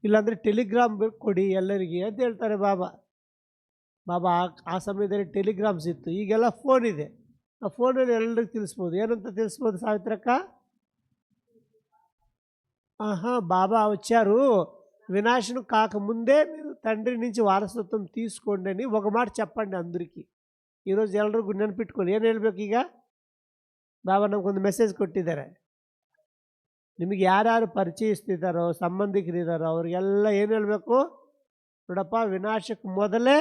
ಇಲ್ಲಾಂದರೆ ಟೆಲಿಗ್ರಾಮ್ ಕೊಡಿ ಎಲ್ಲರಿಗೆ ಅಂತ ಹೇಳ್ತಾರೆ ಬಾಬಾ. ಬಾಬಾ ಆ ಸಮಯದಲ್ಲಿ ಟೆಲಿಗ್ರಾಮ್ಸ್ ಇತ್ತು, ಈಗೆಲ್ಲ ಫೋನ್ ಇದೆ. ಆ ಫೋನಲ್ಲಿ ಎಲ್ಲರಿಗೂ ತಿಳಿಸ್ಬೋದು. ಏನಂತ ತಿಳಿಸ್ಬೋದು ಸಾವಿತ್ರಕ್ಕ? బాబా వచ్చారు, వినాశనం కాకముందే మీరు తండ్రి నుంచి వారసత్వం తీసుకోండి అని ఒక మాట చెప్పండి అందరికీ. ఈరోజు ಎಲ್ಲರಿಗೂ ನೆನಪಿಟ್ಕೊಳ್ಳಿ. ಏನು ಹೇಳಬೇಕು ಈಗ? ಬಾಬಾ ನಮಗೊಂದು ಮೆಸೇಜ್ ಕೊಟ್ಟಿದ್ದಾರೆ. ನಿಮಗೆ ಯಾರ್ಯಾರು ಪರಿಚಯಿಸ್ತಿದ್ದಾರೋ, ಸಂಬಂಧಿಕರಿದ್ದಾರೋ ಅವ್ರಿಗೆಲ್ಲ ಏನು ಹೇಳಬೇಕು? ನೋಡಪ್ಪ, ವಿನಾಶಕ್ಕೆ ಮೊದಲೇ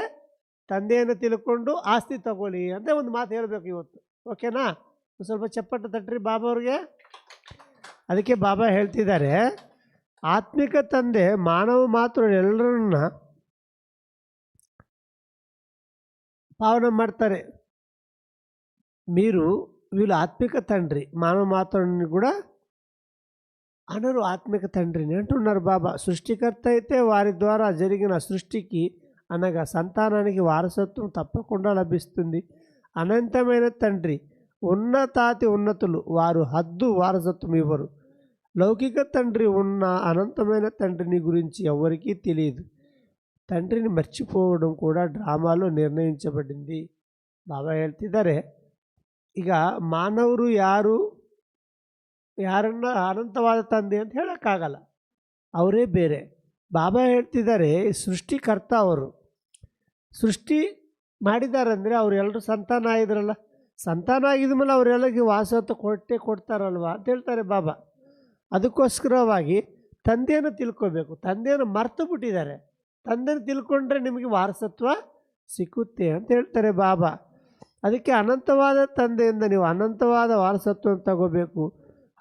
ತಂದೆಯನ್ನು ತಿಳ್ಕೊಂಡು ಆಸ್ತಿ ತಗೊಳ್ಳಿ ಅಂತ ಒಂದು ಮಾತು ಹೇಳಬೇಕು ಇವತ್ತು. ಓಕೆನಾ? ಸ್ವಲ್ಪ ಚಪ್ಪಟ್ಟು ತಟ್ರಿ ಬಾಬಾ ಅವ್ರಿಗೆ. ಅದಕ್ಕೆ ಬಾಬಾ ಹೇಳ್ತಿದ್ದಾರೆ, ಆತ್ಮಿಕ ತಂದೆ ಮಾನವ ಮಾತ್ರ ಎಲ್ಲರನ್ನ ಪಾವನ ಮಾಡ್ತಾರೆ. వీళ్ళు ఆత్మిక తండ్రి, మానవ మాత్రుని కూడా అనరు ఆత్మిక తండ్రిని అంటున్నారు బాబా. సృష్టికర్త అయితే వారి ద్వారా జరిగిన సృష్టికి అనగా సంతానానికి వారసత్వం తప్పకుండా లభిస్తుంది. అనంతమైన తండ్రి ఉన్నతాతి ఉన్నతులు, వారు హద్దు వారసత్వం ఇవ్వరు. లౌకిక తండ్రి ఉన్న అనంతమైన తండ్రిని గురించి ఎవరికీ తెలియదు. తండ్రిని మర్చిపోవడం కూడా డ్రామాలో నిర్ణయించబడింది. బాబా ಹೇಳ್ತಿದ್ದಾರೆ, ಈಗ ಮಾನವರು ಯಾರನ್ನ ಅನಂತವಾದ ತಂದೆ ಅಂತ ಹೇಳೋಕ್ಕಾಗಲ್ಲ, ಅವರೇ ಬೇರೆ. ಬಾಬಾ ಹೇಳ್ತಿದ್ದಾರೆ, ಸೃಷ್ಟಿಕರ್ತ ಅವರು ಸೃಷ್ಟಿ ಮಾಡಿದ್ದಾರೆ ಅಂದರೆ ಅವರೆಲ್ಲರೂ ಸಂತಾನ ಆಗಿದ್ರಲ್ಲ, ಸಂತಾನ ಆಗಿದ ಮೇಲೆ ಅವರೆಲ್ಲರಿಗೆ ವಾಸತ್ವ ಕೊಡ್ತಾರಲ್ವ ಅಂತ ಹೇಳ್ತಾರೆ ಬಾಬಾ. ಅದಕ್ಕೋಸ್ಕರವಾಗಿ ತಂದೆಯನ್ನು ತಿಳ್ಕೋಬೇಕು. ತಂದೆಯನ್ನು ಮರ್ತು ಬಿಟ್ಟಿದ್ದಾರೆ. ತಂದೆಯನ್ನು ತಿಳ್ಕೊಂಡ್ರೆ ನಿಮಗೆ ವಾರಸತ್ವ ಸಿಕ್ಕುತ್ತೆ ಅಂತ ಹೇಳ್ತಾರೆ ಬಾಬಾ. ಅದಕ್ಕೆ ಅನಂತವಾದ ತಂದೆಯಿಂದ ನೀವು ಅನಂತವಾದ ವಾರಸತ್ವವನ್ನು ತಗೋಬೇಕು.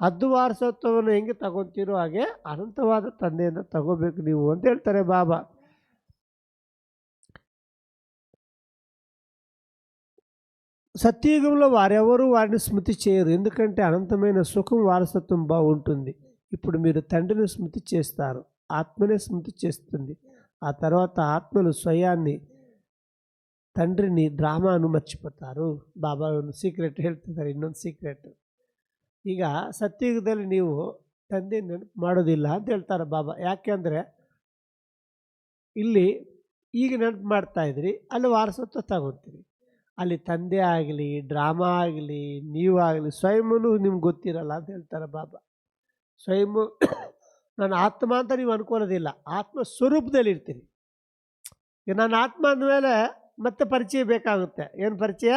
ಹದ್ದು ವಾರಸತ್ವವನ್ನು ಹೆಂಗೆ ತಗೊತೀರೋ ಹಾಗೆ ಅನಂತವಾದ ತಂದೆಯಿಂದ ತಗೋಬೇಕು ನೀವು ಅಂತ ಹೇಳ್ತಾರೆ బాబా. సత్యయుగంలో వారెవరూ వారిని స్మృతి చేయరు, ఎందుకంటే అనంతమైన సుఖం వారసత్వం బాగుంటుంది. ఇప్పుడు మీరు తండ్రిని స్మృతి చేస్తారు, ఆత్మనే స్మృతి చేస్తుంది. ఆ తర్వాత ఆత్మలు స్వయాన్ని, తండ్రిని, డ్రామాను మర్చిపోతారు. బాబా సీಕ್ರೆಟ್ ಹೇಳ್ತಿದ್ದಾರೆ, ಇನ್ನೊಂದು ಸೀಕ್ರೆಟ್. ಈಗ ಸತ್ಯಯುಗದಲ್ಲಿ ನೀವು ತಂದೆ ನೆನಪು ಮಾಡೋದಿಲ್ಲ ಅಂತ ಹೇಳ್ತಾರೆ ಬಾಬಾ. ಯಾಕೆಂದರೆ ಇಲ್ಲಿ ಈಗ ನೆನಪು ಮಾಡ್ತಾಯಿದ್ರಿ, ಅಲ್ಲಿ ವಾರಸತ್ವ ತಗೊತೀರಿ. ಅಲ್ಲಿ ತಂದೆ ಆಗಲಿ, ಡ್ರಾಮಾ ಆಗಲಿ, ನೀವಾಗಲಿ, ಸ್ವಯಂನು ನಿಮ್ಗೆ ಗೊತ್ತಿರಲ್ಲ ಅಂತ ಹೇಳ್ತಾರೆ ಬಾಬಾ. ಸ್ವಯಂ ನಾನು ಆತ್ಮ ಅಂತ ನೀವು ಅನ್ಕೊಳ್ಳೋದಿಲ್ಲ, ಆತ್ಮ ಸ್ವರೂಪದಲ್ಲಿ ಇರ್ತೀರಿ. ಈಗ ನಾನು ಆತ್ಮ ಅಂದಮೇಲೆ ಮತ್ತೆ ಪರಿಚಯ ಬೇಕಾಗುತ್ತೆ. ಏನು ಪರಿಚಯ?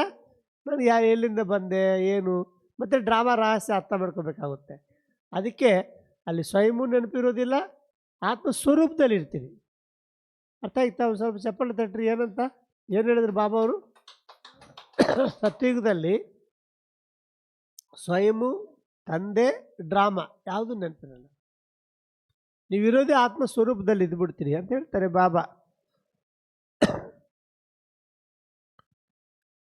ನಾನು ಎಲ್ಲಿಂದ ಬಂದೆ, ಏನು, ಮತ್ತು ಡ್ರಾಮಾ ರಹಸ್ಯ ಅರ್ಥ ಮಾಡ್ಕೋಬೇಕಾಗುತ್ತೆ. ಅದಕ್ಕೆ ಅಲ್ಲಿ ಸ್ವಯಂ ನೆನಪಿರೋದಿಲ್ಲ, ಆತ್ಮ ಸ್ವರೂಪದಲ್ಲಿ ಇರ್ತೀರಿ. ಅರ್ಥ ಆಗ್ತಾ? ಸ್ವಲ್ಪ ಚಪ್ಪಲಿ ತಟ್ರಿ. ಏನಂತ ಏನು ಹೇಳಿದ್ರು ಬಾಬಾ ಅವರು? ಸತ್ಯುಗದಲ್ಲಿ ಸ್ವಯಂ, ತಂದೆ, ಡ್ರಾಮಾ ಯಾವುದು ನೆನಪಿರಲ್ಲ. ನೀವಿರೋದೇ ಆತ್ಮ ಸ್ವರೂಪದಲ್ಲಿ ಇದ್ಬಿಡ್ತೀರಿ ಅಂತ ಹೇಳ್ತಾರೆ ಬಾಬಾ.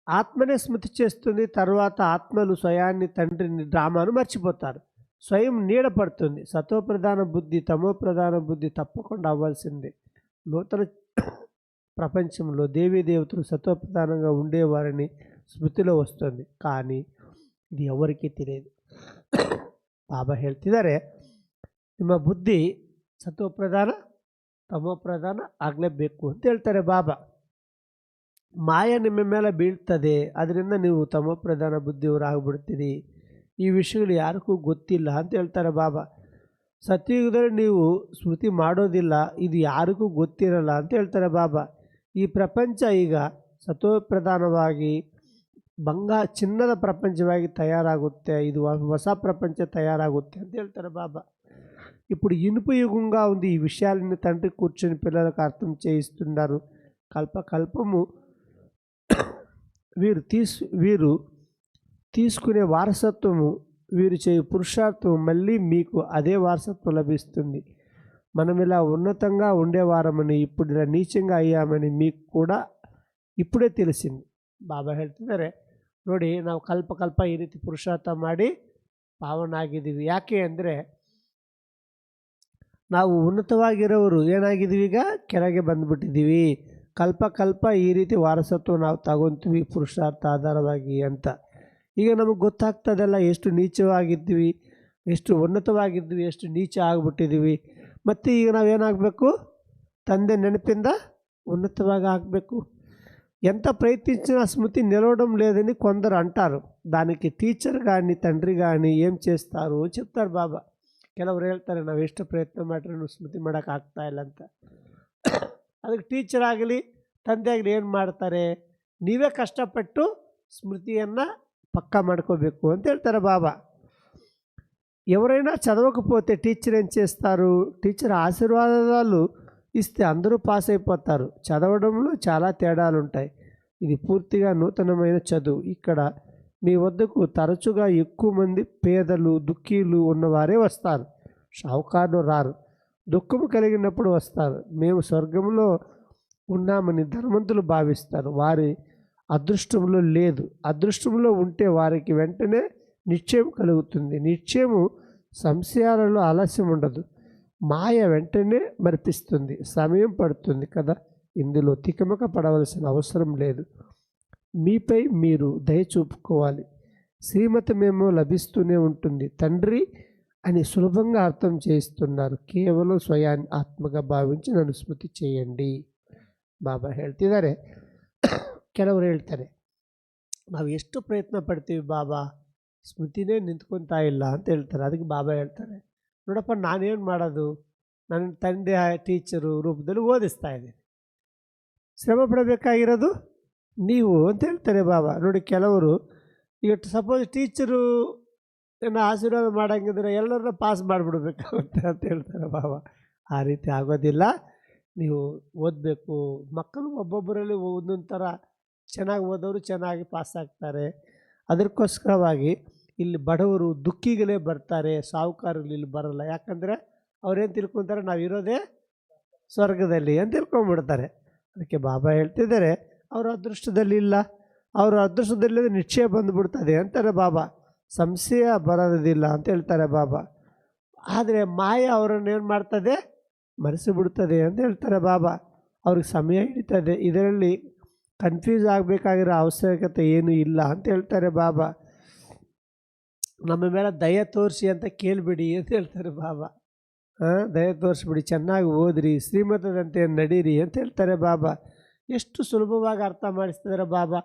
ఆత్మనే స్మృతి చేస్తుంది. తర్వాత ఆత్మలు స్వయాన్ని, తండ్రిని, డ్రామాను మర్చిపోతారు. స్వయం నీడ పడుతుంది. సతోప్రధాన బుద్ధి, తమోప్రధాన బుద్ధి తప్పకుండా అవ్వాల్సిందే. నూతన ప్రపంచంలో దేవతలు సతోప్రధానంగా ఉండేవారిని స్మృతిలో వస్తుంది, కానీ ఇది ఎవరికీ తెలియదు. ಬಾಬಾ ಹೇಳ್ತಿದ್ದಾರೆ, ನಿಮ್ಮ ಬುದ್ಧಿ ಸತೋಪ್ರಧಾನ, ತಮೋಪ್ರಧಾನ ಆಗಲೇಬೇಕು ಅಂತ ಹೇಳ್ತಾರೆ ಬಾಬಾ. ಮಾಯ ನಿಮ್ಮ ಮೇಲೆ ಬೀಳ್ತದೆ, ಅದರಿಂದ ನೀವು ತಮೋಪ್ರಧಾನ ಬುದ್ಧಿಯವರು ಆಗಿಬಿಡ್ತೀರಿ. ಈ ವಿಷಯಗಳು ಯಾರಿಗೂ ಗೊತ್ತಿಲ್ಲ ಅಂತ ಹೇಳ್ತಾರೆ ಬಾಬಾ. ಸತ್ಯಯುಗದಲ್ಲಿ ನೀವು ಸ್ಮೃತಿ ಮಾಡೋದಿಲ್ಲ, ಇದು ಯಾರಿಗೂ ಗೊತ್ತಿರಲ್ಲ ಅಂತ ಹೇಳ್ತಾರೆ ಬಾಬಾ. ಈ ಪ್ರಪಂಚ ಈಗ ಸತೋಪ್ರಧಾನವಾಗಿ ಚಿನ್ನದ ప్రపంచವಾಗಿ తయారాಗುತ್ತೆ, ఇది ಹೊಸ ప్రపంచ తయారాಗುತ್ತೆ ಅಂತ ಹೇಳ್ತಾರೆ బాబా. ఇప్పుడు ఇనుప యుగంగా ఉంది. ఈ విషయాలని తండ్రి కూర్చొని పిల్లలకు అర్థం చేయిస్తున్నారు. కల్పము వీరు తీసుకునే వారసత్వము, వీరు చేయు పురుషార్థం మళ్ళీ మీకు అదే వారసత్వం లభిస్తుంది. మనం ఇలా ఉన్నతంగా ఉండేవారమని, ఇప్పుడు ఇలా నీచంగా అయ్యామని మీకు కూడా ಇప్పుಡೇ ತಿಳಿಸಿಂದು. ಬಾಬಾ ಹೇಳ್ತಿದ್ದಾರೆ, ನೋಡಿ ನಾವು ಕಲ್ಪ ಈ ರೀತಿ ಪುರುಷಾರ್ಥ ಮಾಡಿ ಪಾವನ ಆಗಿದ್ದೀವಿ. ಯಾಕೆ ಅಂದರೆ ನಾವು ಉನ್ನತವಾಗಿರೋರು ಏನಾಗಿದ್ದೀವಿ, ಈಗ ಕೆಳಗೆ ಬಂದುಬಿಟ್ಟಿದ್ದೀವಿ. ಕಲ್ಪ ಈ ರೀತಿ ವಾರಸತ್ವ ನಾವು ತಗೊತೀವಿ ಪುರುಷಾರ್ಥ ಆಧಾರವಾಗಿ ಅಂತ. ಈಗ ನಮಗೆ ಗೊತ್ತಾಗ್ತದಲ್ಲ ಎಷ್ಟು ನೀಚವಾಗಿದ್ದೀವಿ, ಎಷ್ಟು ಉನ್ನತವಾಗಿದ್ದೀವಿ, ಎಷ್ಟು ನೀಚ ಆಗಿಬಿಟ್ಟಿದ್ದೀವಿ. ಮತ್ತು ಈಗ ನಾವೇನಾಗಬೇಕು, ತಂದೆ నెనಪಿಂದ ఉన్నతವಾಗಿ ಆಗಬೇಕು. ఎంత ప్రయత్నించినా స్మృతి నిలవడం లేదని కొందరు అంటారు. దానికి టీచర్ కానీ తండ్రి కానీ ఏం చేస్తారు చెప్తారు బాబా. ಕೆಲವರು ಹೇಳ್ತಾರೆ, ನಾವು ಎಷ್ಟು ಪ್ರಯತ್ನ ಮಾಡಿದ್ರೆ ಸ್ಮೃತಿ ಮಾಡೋಕ್ಕಾಗ್ತಾ ಇಲ್ಲ ಅಂತ. ಅದಕ್ಕೆ ಟೀಚರ್ ಆಗಲಿ ತಂದೆ ಆಗಲಿ ಏನು ಮಾಡ್ತಾರೆ, ನೀವೇ ಕಷ್ಟಪಟ್ಟು స్మృతిಯನ್ನು పక్కా ಮಾಡ್ಕೋಬೇಕು ಅಂತ ಹೇಳ್ತಾರೆ బాబా. ఎవరైనా చదవకపోతే టీచర్ ఏం చేస్తారు, టీచర్ ఆశీర్వాదాలు ఇస్తే అందరూ పాస్ అయిపోతారు. చదవడంలో చాలా తేడాలు ఉంటాయి. ఇది పూర్తిగా నూతనమైన చదువు. ఇక్కడ మీ వద్దకు తరచుగా ఎక్కువ మంది పేదలు, దుఃఖీలు ఉన్నవారే వస్తారు. షావుకారులు రారు. దుఃఖము కలిగినప్పుడు వస్తారు. మేము స్వర్గంలో ఉన్నామని ధనవంతులు భావిస్తారు. వారి అదృష్టంలో లేదు. అదృష్టంలో ఉంటే వారికి వెంటనే నిశ్చయం కలుగుతుంది. నిశ్చయము సంశయాలలో ఆలస్యం ఉండదు. మాయ వెంటనే మరిపిస్తుంది. సమయం పడుతుంది కదా. ఇందులో తికమక పడవలసిన అవసరం లేదు. మీపై మీరు దయ చూపుకోవాలి. శ్రీమతమేమో లభిస్తూనే ఉంటుంది. తండ్రి అని సులభంగా అర్థం చేయిస్తున్నారు. కేవలం స్వయాన్ని ఆత్మగా భావించి నన్ను స్మృతి చేయండి. ಬಾಬಾ ಹೇಳ್ತಿದ್ದಾರೆ. ಕೆಲವರು ಹೇಳ್ತಾರೆ, ನಾವು ಎಷ್ಟು ಪ್ರಯತ್ನ ಪಡ್ತೀವಿ ಬಾಬಾ, ಸ್ಮೃತಿನೇ ನಿಂತ್ಕೊತಾ ಇಲ್ಲ ಅಂತ ಹೇಳ್ತಾರೆ. ಅದಕ್ಕೆ ಬಾಬಾ ಹೇಳ್ತಾರೆ, ನೋಡಪ್ಪ ನಾನೇನು ಮಾಡೋದು, ನನ್ನ ತಂದೆ ಟೀಚರು ರೂಪದಲ್ಲಿ ಓದಿಸ್ತಾ ಇದ್ದೀನಿ, ಶ್ರಮ ಪಡಬೇಕಾಗಿರೋದು ನೀವು ಅಂತ ಹೇಳ್ತಾರೆ ಬಾಬಾ. ನೋಡಿ, ಕೆಲವರು ಈಗ ಸಪೋಸ್ ಟೀಚರು ಏನೋ ಆಶೀರ್ವಾದ ಮಾಡೋಂಗಿದ್ರೆ ಎಲ್ಲರನ್ನ ಪಾಸ್ ಮಾಡಿಬಿಡ್ಬೇಕಾಗುತ್ತೆ ಅಂತ ಹೇಳ್ತಾರೆ ಬಾಬಾ. ಆ ರೀತಿ ಆಗೋದಿಲ್ಲ. ನೀವು ಓದಬೇಕು. ಮಕ್ಕಳು ಒಬ್ಬೊಬ್ಬರಲ್ಲಿ ಒಂದೊಂದು ಥರ ಚೆನ್ನಾಗಿ ಓದೋರು ಚೆನ್ನಾಗಿ ಪಾಸ್ ಆಗ್ತಾರೆ. ಅದಕ್ಕೋಸ್ಕರವಾಗಿ ಇಲ್ಲಿ ಬಡವರು ದುಃಖಿಗಳೇ ಬರ್ತಾರೆ, ಸಾಹುಕಾರರು ಇಲ್ಲಿ ಬರಲ್ಲ. ಯಾಕಂದರೆ ಅವ್ರೇನು ತಿಳ್ಕೊತಾರೆ, ನಾವು ಇರೋದೇ ಸ್ವರ್ಗದಲ್ಲಿ ಅಂತ ತಿಳ್ಕೊಂಬಿಡ್ತಾರೆ. ಅದಕ್ಕೆ ಬಾಬಾ ಹೇಳ್ತಿದ್ದಾರೆ, ಅವರ ಅದೃಷ್ಟದಲ್ಲಿ ಇಲ್ಲ, ಅವರ ಅದೃಷ್ಟದಲ್ಲಿ ನಿಶ್ಚಯ ಬಂದುಬಿಡ್ತದೆ ಅಂತಾರೆ ಬಾಬಾ. ಸಂಶಯ ಬರೋದಿಲ್ಲ ಅಂತ ಹೇಳ್ತಾರೆ ಬಾಬಾ. ಆದರೆ ಮಾಯ ಅವರನ್ನು ಏನು ಮಾಡ್ತದೆ, ಮರೆಸಿಬಿಡ್ತದೆ ಅಂತ ಹೇಳ್ತಾರೆ ಬಾಬಾ. ಅವ್ರಿಗೆ ಸಮಯ ಹಿಡಿತದೆ. ಇದರಲ್ಲಿ ಕನ್ಫ್ಯೂಸ್ ಆಗಬೇಕಾಗಿರೋ ಅವಶ್ಯಕತೆ ಏನೂ ಇಲ್ಲ ಅಂತ ಹೇಳ್ತಾರೆ ಬಾಬಾ. ನಮ್ಮ ಮೇಲೆ ದಯ ತೋರಿಸಿ ಅಂತ ಕೇಳಿಬಿಡಿ ಅಂತ ಹೇಳ್ತಾರೆ ಬಾಬಾ. ದಯ ತೋರಿಸ್ಬಿಡಿ, ಚೆನ್ನಾಗಿ ಓದ್ರಿ, ಶ್ರೀಮತದಂತೆ ನಡೀರಿ ಅಂತ ಹೇಳ್ತಾರೆ ಬಾಬಾ. ಎಷ್ಟು ಸುಲಭವಾಗಿ ಅರ್ಥ ಮಾಡಿಸ್ತಿದ್ದಾರೆ ಬಾಬಾ.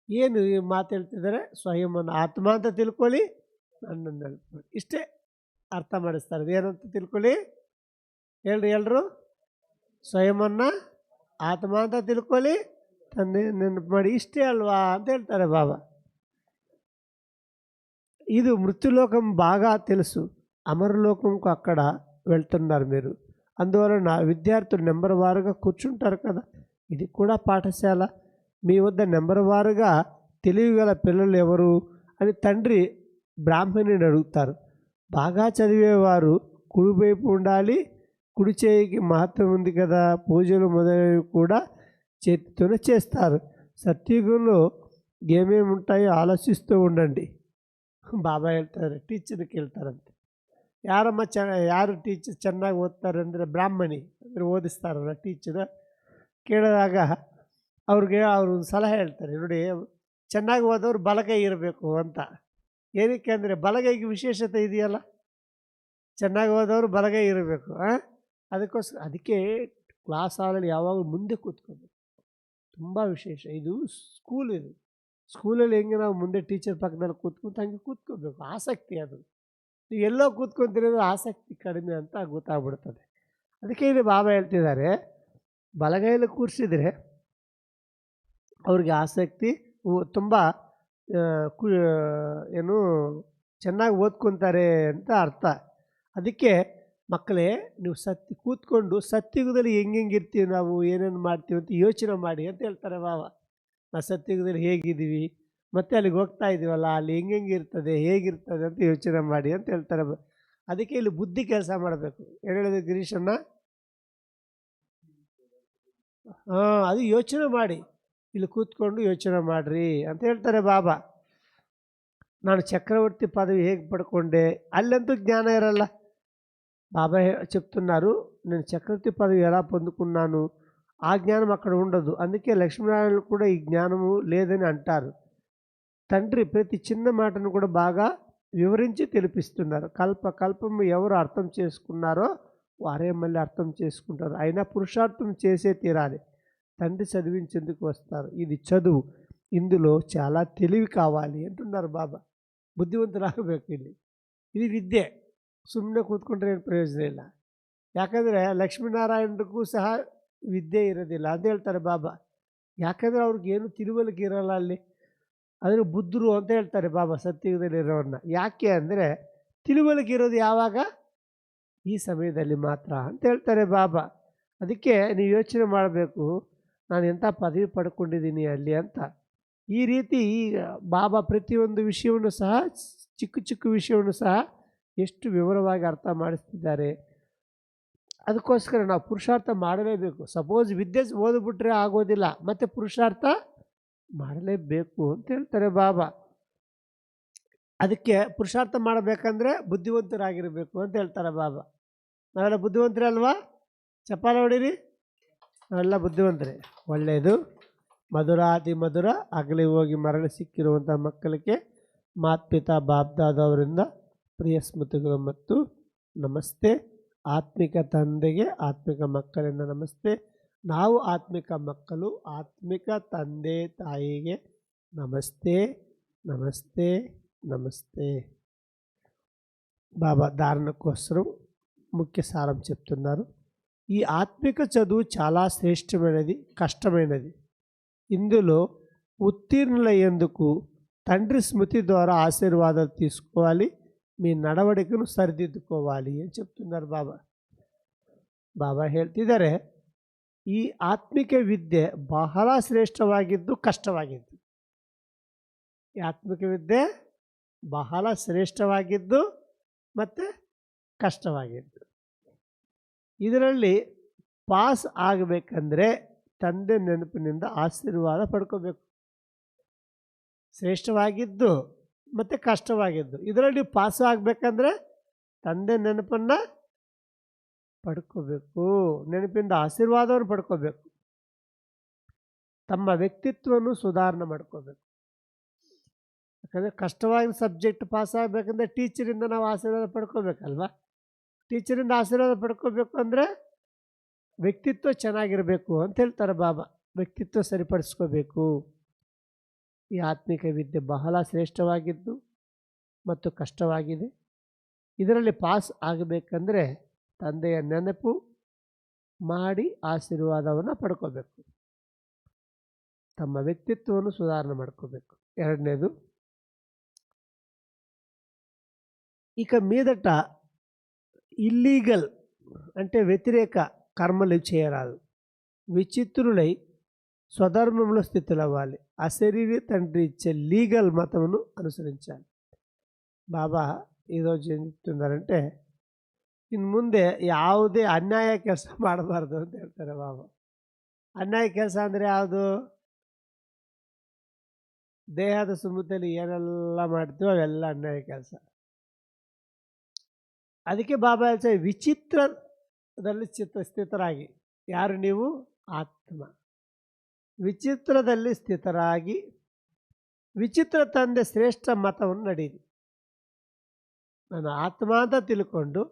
ಏನು ಈ ಮಾತು ಹೇಳ್ತಿದ್ದಾರೆ, ಸ್ವಯಂವನ್ನು ಆತ್ಮ ಅಂತ ತಿಳ್ಕೊಳ್ಳಿ, ನನ್ನನ್ನು ನೆನಪು, ಇಷ್ಟೇ ಅರ್ಥ ಮಾಡಿಸ್ತಾರೆ. ಏನಂತ ತಿಳ್ಕೊಳ್ಳಿ ಹೇಳ್ರಿ ಎಲ್ಲರೂ, ಸ್ವಯಂವನ್ನು ಆತ್ಮ ಅಂತ ತಿಳ್ಕೊಳ್ಳಿ, ತಂದೆ ನೆನಪು ಮಾಡಿ, ಇಷ್ಟೇ అల్వా ಅಂತ ಹೇಳ್ತಾರೆ బాబా. ఇది మృత్యులోకం బాగా తెలుసు, అమరలోకంకు అక్కడ వెళ్తున్నారు మీరు. అందువలన విద్యార్థులు నెంబర్ వారుగా కూర్చుంటారు కదా. ఇది కూడా పాఠశాల. మీ వద్ద నెంబర్ వారుగా తెలివిగల పిల్లలు ఎవరు అని తండ్రి బ్రాహ్మణుని అడుగుతారు. బాగా చదివేవారు కుడివైపు ఉండాలి. కుడి చేయికి మహత్వం ఉంది కదా. పూజలు మొదలైనవి కూడా చేతితోనే చేస్తారు. సత్యుగంలో ఏమేమి ఉంటాయో ఆలోచిస్తూ ఉండండి. ಬಾಬಾ ಹೇಳ್ತಾರೆ, ಟೀಚರ್ಗೆ ಹೇಳ್ತಾರಂತೆ, ಯಾರು ಟೀಚರ್ ಚೆನ್ನಾಗಿ ಓದ್ತಾರೆ ಅಂದರೆ ಬ್ರಾಹ್ಮಣಿ ಅಂದರೆ ಓದಿಸ್ತಾರಲ್ಲ ಟೀಚರ್. ಕೇಳಿದಾಗ ಅವ್ರಿಗೆ ಅವರು ಸಲಹೆ ಹೇಳ್ತಾರೆ, ನೋಡಿ ಚೆನ್ನಾಗಿ ಓದೋರು ಬಲಗೈ ಇರಬೇಕು ಅಂತ. ಏನಕ್ಕೆ ಅಂದರೆ ಬಲಗೈಗೆ ವಿಶೇಷತೆ ಇದೆಯಲ್ಲ, ಚೆನ್ನಾಗಿ ಓದೋರು ಬಲಗೈ ಇರಬೇಕು. ಅದಕ್ಕೆ ಕ್ಲಾಸ್ ಹಾಲಲ್ಲಿ ಯಾವಾಗಲೂ ಮುಂದೆ ಕೂತ್ಕೋಬೇಕು, ತುಂಬ ವಿಶೇಷ. ಇದು ಸ್ಕೂಲ್, ಇದು ಸ್ಕೂಲಲ್ಲಿ ಹೆಂಗೆ ನಾವು ಮುಂದೆ ಟೀಚರ್ ಪಕ್ಕದಲ್ಲಿ ಕೂತ್ಕೊಂತ ಹಂಗೆ ಕೂತ್ಕೋಬೇಕು. ಆಸಕ್ತಿ ಅದು. ನೀವು ಎಲ್ಲೋ ಕೂತ್ಕೊಂತಿರೋದು ಆಸಕ್ತಿ ಕಡಿಮೆ ಅಂತ ಗೊತ್ತಾಗ್ಬಿಡ್ತದೆ. ಅದಕ್ಕೆ ಇಲ್ಲಿ ಬಾಬಾ ಹೇಳ್ತಿದ್ದಾರೆ, ಬಲಗೈಯಲ್ಲಿ ಕೂರಿಸಿದರೆ ಅವ್ರಿಗೆ ಆಸಕ್ತಿ ತುಂಬ ಏನು ಚೆನ್ನಾಗಿ ಓದ್ಕೊತಾರೆ ಅಂತ ಅರ್ಥ. ಅದಕ್ಕೆ ಮಕ್ಕಳೇ, ನೀವು ಕೂತ್ಕೊಂಡು ಸತ್ಯುಗದಲ್ಲಿ ಹೆಂಗಿರ್ತೀವಿ, ನಾವು ಏನೇನು ಮಾಡ್ತೀವಿ ಅಂತ ಯೋಚನೆ ಮಾಡಿ ಅಂತ ಹೇಳ್ತಾರೆ ಬಾಬಾ. ನಾವು ಸತ್ಯುಗದಲ್ಲಿ ಹೇಗಿದ್ದೀವಿ, ಮತ್ತೆ ಅಲ್ಲಿಗೆ ಹೋಗ್ತಾ ಇದ್ದೀವಲ್ಲ, ಅಲ್ಲಿ ಹೆಂಗಿರ್ತದೆ, ಹೇಗಿರ್ತದೆ ಅಂತ ಯೋಚನೆ ಮಾಡಿ ಅಂತ ಹೇಳ್ತಾರೆ. ಅದಕ್ಕೆ ಇಲ್ಲಿ ಬುದ್ಧಿ ಕೆಲಸ ಮಾಡಬೇಕು. ಏನು ಹೇಳಿದೆ ಗಿರೀಶಣ್ಣ? ಅದು ಯೋಚನೆ ಮಾಡಿ, ಇಲ್ಲಿ ಕೂತ್ಕೊಂಡು ಯೋಚನೆ ಮಾಡಿರಿ ಅಂತ ಹೇಳ್ತಾರೆ ಬಾಬಾ. ನಾನು ಚಕ್ರವರ್ತಿ ಪದವಿ ಹೇಗೆ ಪಡ್ಕೊಂಡೆ, ಅಲ್ಲಂತೂ జ్ఞానం ఇరಲ್ಲ. బాబా చెప్తున్నారు, నేను చక్రవర్తి పదవి ఎలా పొందుకున్నాను, ఆ జ్ఞానం అక్కడ ఉండదు. అందుకే లక్ష్మీనారాయణ కూడా ఈ జ్ఞానము లేదని అంటారు. తండ్రి ప్రతి చిన్న మాటను కూడా బాగా వివరించి తెలిపిస్తున్నారు. కల్పము ఎవరు అర్థం చేసుకున్నారో వారే మళ్ళీ అర్థం చేసుకుంటారు. అయినా పురుషార్థం చేసే తీరాలి. తండ్రి చదివించేందుకు వస్తారు. ఇది చదువు, ఇందులో చాలా తెలివి కావాలి అంటున్నారు బాబా. ಬುದ್ಧಿವಂತರಾಗಬೇಕು. ಇದು ವಿದ್ಯೆ. ಸುಮ್ಮನೆ ಕೂತ್ಕೊಂಡ್ರೆ ಏನು ಪ್ರಯೋಜನ ಇಲ್ಲ. ಯಾಕಂದರೆ ಲಕ್ಷ್ಮೀನಾರಾಯಣರಿಗೂ ಸಹ ವಿದ್ಯೆ ಇರೋದಿಲ್ಲ ಅಂತ ಹೇಳ್ತಾರೆ ಬಾಬಾ. ಯಾಕಂದರೆ ಅವ್ರಿಗೇನು ತಿಳುವಳಿಕೆ ಇರೋಲ್ಲ ಅಲ್ಲಿ. ಅದನ್ನು ಬುದ್ಧರು ಅಂತ ಹೇಳ್ತಾರೆ ಬಾಬಾ ಸತ್ಯುಗದಲ್ಲಿರೋರನ್ನ. ಯಾಕೆ ಅಂದರೆ ತಿಳುವಳಿಕೆ ಇರೋದು ಯಾವಾಗ? ಈ ಸಮಯದಲ್ಲಿ ಮಾತ್ರ ಅಂತ ಹೇಳ್ತಾರೆ ಬಾಬಾ. ಅದಕ್ಕೆ ನೀವು ಯೋಚನೆ ಮಾಡಬೇಕು, ನಾನು ಎಂಥ ಪದವಿ ಪಡ್ಕೊಂಡಿದ್ದೀನಿ ಅಲ್ಲಿ ಅಂತ. ಈ ರೀತಿ ಬಾಬಾ ಪ್ರತಿಯೊಂದು ವಿಷಯವನ್ನು ಸಹ, ಚಿಕ್ಕ ಚಿಕ್ಕ ವಿಷಯವನ್ನು ಸಹ ಎಷ್ಟು ವಿವರವಾಗಿ ಅರ್ಥ ಮಾಡಿಸ್ತಿದ್ದಾರೆ. ಅದಕ್ಕೋಸ್ಕರ ನಾವು ಪುರುಷಾರ್ಥ ಮಾಡಲೇಬೇಕು. ಸಪೋಸ್ ವಿದ್ಯೆ ಓದ್ಬಿಟ್ರೆ ಆಗೋದಿಲ್ಲ, ಮತ್ತು ಪುರುಷಾರ್ಥ ಮಾಡಲೇಬೇಕು ಅಂತ ಹೇಳ್ತಾರೆ ಬಾಬಾ. ಅದಕ್ಕೆ ಪುರುಷಾರ್ಥ ಮಾಡಬೇಕಂದ್ರೆ ಬುದ್ಧಿವಂತರಾಗಿರಬೇಕು ಅಂತ ಹೇಳ್ತಾರೆ ಬಾಬಾ. ನಾವೆಲ್ಲ ಬುದ್ಧಿವಂತರೇ ಅಲ್ವಾ? ಚಪ್ಪಾಳೆ ಹೊಡೀರಿ. ನಾವೆಲ್ಲ ಬುದ್ಧಿವಂತರೇ. ಒಳ್ಳೆಯದು. ಮಧುರಾತಿ ಮಧುರ ಅಗಲಿ ಹೋಗಿ ಮರಳಿ ಸಿಕ್ಕಿರುವಂಥ ಮಕ್ಕಳಿಗೆ ಮಾತ್ಪಿತಾ ಬಾಬ್ದಾದವರಿಂದ ಪ್ರಿಯ ಸ್ಮೃತಿಗಳು ಮತ್ತು ನಮಸ್ತೆ. ಆತ್ಮಿಕ ತಂದೆಗೆ ಆತ್ಮಿಕ ಮಕ್ಕಳಿಂದ ನಮಸ್ತೆ. ನಾವು ಆತ್ಮಿಕ ಮಕ್ಕಳು, ಆತ್ಮಿಕ ತಂದೆ ತಾಯಿಗೆ ನಮಸ್ತೆ, ನಮಸ್ತೆ, నమస్తే. బాబా ధారణ కోసం ముఖ్య సారం చెప్తున్నారు. ఈ ఆత్మిక చదువు చాలా శ్రేష్టమైనది, కష్టమైనది. ఇందులో ఉత్తీర్ణులయ్యేందుకు తండ్రి స్మృతి ద్వారా ఆశీర్వాదాలు తీసుకోవాలి, మీ నడవడికను సరిదిద్దుకోవాలి అని చెప్తున్నారు బాబా. ಬಾಬಾ ಹೇಳ್ತಿದ್ದಾರೆ, ಈ ಆತ್ಮಿಕ ವಿದ್ಯೆ ಬಹಳ ಶ್ರೇಷ್ಠವಾಗಿದ್ದು ಕಷ್ಟವಾಗಿದ್ದು. ಈ ಆತ್ಮಿಕ ವಿದ್ಯೆ ಬಹಳ ಶ್ರೇಷ್ಠವಾಗಿದ್ದು ಮತ್ತು ಕಷ್ಟವಾಗಿದ್ದು. ಇದರಲ್ಲಿ ಪಾಸ್ ಆಗಬೇಕಂದ್ರೆ ತಂದೆ ನೆನಪಿನಿಂದ ಆಶೀರ್ವಾದ ಪಡ್ಕೋಬೇಕು. ಶ್ರೇಷ್ಠವಾಗಿದ್ದು ಮತ್ತು ಕಷ್ಟವಾಗಿದ್ದು, ಇದರಲ್ಲಿ ಪಾಸ್ ಆಗಬೇಕಂದ್ರೆ ತಂದೆ ನೆನಪನ್ನು ಪಡ್ಕೋಬೇಕು, ನೆನಪಿಂದ ಆಶೀರ್ವಾದವನ್ನು ಪಡ್ಕೋಬೇಕು. ತಮ್ಮ ವ್ಯಕ್ತಿತ್ವವನ್ನು ಸುಧಾರಣೆ ಮಾಡ್ಕೋಬೇಕು. ಯಾಕಂದರೆ ಕಷ್ಟವಾಗಿ ಸಬ್ಜೆಕ್ಟ್ ಪಾಸ್ ಆಗಬೇಕಂದ್ರೆ ಟೀಚರಿಂದ ನಾವು ಆಶೀರ್ವಾದ ಪಡ್ಕೋಬೇಕಲ್ವ. ಟೀಚರಿಂದ ಆಶೀರ್ವಾದ ಪಡ್ಕೋಬೇಕು ಅಂದರೆ ವ್ಯಕ್ತಿತ್ವ ಚೆನ್ನಾಗಿರಬೇಕು ಅಂತ ಹೇಳ್ತಾರೆ ಬಾಬಾ. ವ್ಯಕ್ತಿತ್ವ ಸರಿಪಡಿಸ್ಕೋಬೇಕು. ಈ ಆತ್ಮಿಕ ವಿದ್ಯೆ ಬಹಳ ಶ್ರೇಷ್ಠವಾಗಿದ್ದು ಮತ್ತು ಕಷ್ಟವಾಗಿದೆ. ಇದರಲ್ಲಿ ಪಾಸ್ ಆಗಬೇಕಂದ್ರೆ ತಂದೆಯ ನೆನಪು ಮಾಡಿ ಆಶೀರ್ವಾದವನ್ನು ಪಡ್ಕೋಬೇಕು. ತಮ್ಮ ವ್ಯಕ್ತಿತ್ವವನ್ನು ಸುಧಾರಣೆ ಮಾಡ್ಕೋಬೇಕು. ಎರಡನೇದು, ఇక మీదట ఇల్లీగల్ అంటే వ్యతిరేక కర్మలు చేయరాదు. విచిత్రులై స్వధర్మంలో స్థితులవ్వాలి. అశరీరి తండ్రి ఇచ్చే లీగల్ మతమును అనుసరించాలి. బాబా ఈరోజు ఏం చెప్తున్నారంటే, ಇನ್ನು ಮುಂದೆ ಯಾವುದೇ ಅನ್ಯಾಯ ಕೆಲಸ ಮಾಡಬಾರ್ದು ಅಂತ ಹೇಳ್ತಾರೆ ಬಾಬಾ. ಅನ್ಯಾಯ ಕೆಲಸ ಅಂದರೆ ಯಾವುದು? ದೇಹದ ಸುಮ್ಮದಲ್ಲಿ ಏನೆಲ್ಲ ಮಾಡ್ತೀವೋ ಅವೆಲ್ಲ ಅನ್ಯಾಯ ಕೆಲಸ. ಅದಕ್ಕೆ ಬಾಬಾ ಹೇಳ್ತಾರೆ, ವಿಚಿತ್ರದಲ್ಲಿ ಸ್ಥಿತರಾಗಿ. ಯಾರು ನೀವು? ಆತ್ಮ. ವಿಚಿತ್ರದಲ್ಲಿ ಸ್ಥಿತರಾಗಿ ವಿಚಿತ್ರ ತಂದೆ ಶ್ರೇಷ್ಠ ಮತವನ್ನು ನಡೀರಿ. ನಾನು ಆತ್ಮ ಅಂತ ತಿಳ್ಕೊಂಡು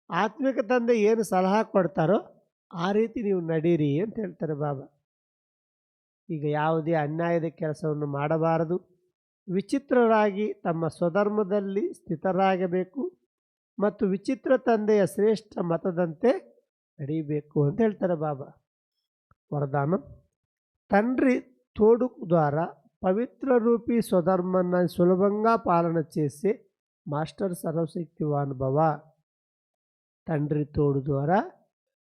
ಆತ್ಮಿಕ ತಂದೆ ಏನು ಸಲಹೆ ಕೊಡ್ತಾರೋ ಆ ರೀತಿ ನೀವು ನಡೀರಿ ಅಂತ ಹೇಳ್ತಾರೆ ಬಾಬಾ. ಈಗ ಯಾವುದೇ ಅನ್ಯಾಯದ ಕೆಲಸವನ್ನು ಮಾಡಬಾರದು. ವಿಚಿತ್ರರಾಗಿ ತಮ್ಮ ಸ್ವಧರ್ಮದಲ್ಲಿ ಸ್ಥಿತರಾಗಬೇಕು ಮತ್ತು ವಿಚಿತ್ರ ತಂದೆಯ ಶ್ರೇಷ್ಠ ಮತದಂತೆ ನಡೀಬೇಕು ಅಂತ ಹೇಳ್ತಾರೆ ಬಾಬಾ. ವರದಾನ: తండ్రి తోడు ద్వారా పవిత్ర రూపీ స్వధర్మాన్ని సులభంగా పాలన చేసే మాస్టర్ సర్వశక్తివాన్ భవ. తండ్రి తోడు ద్వారా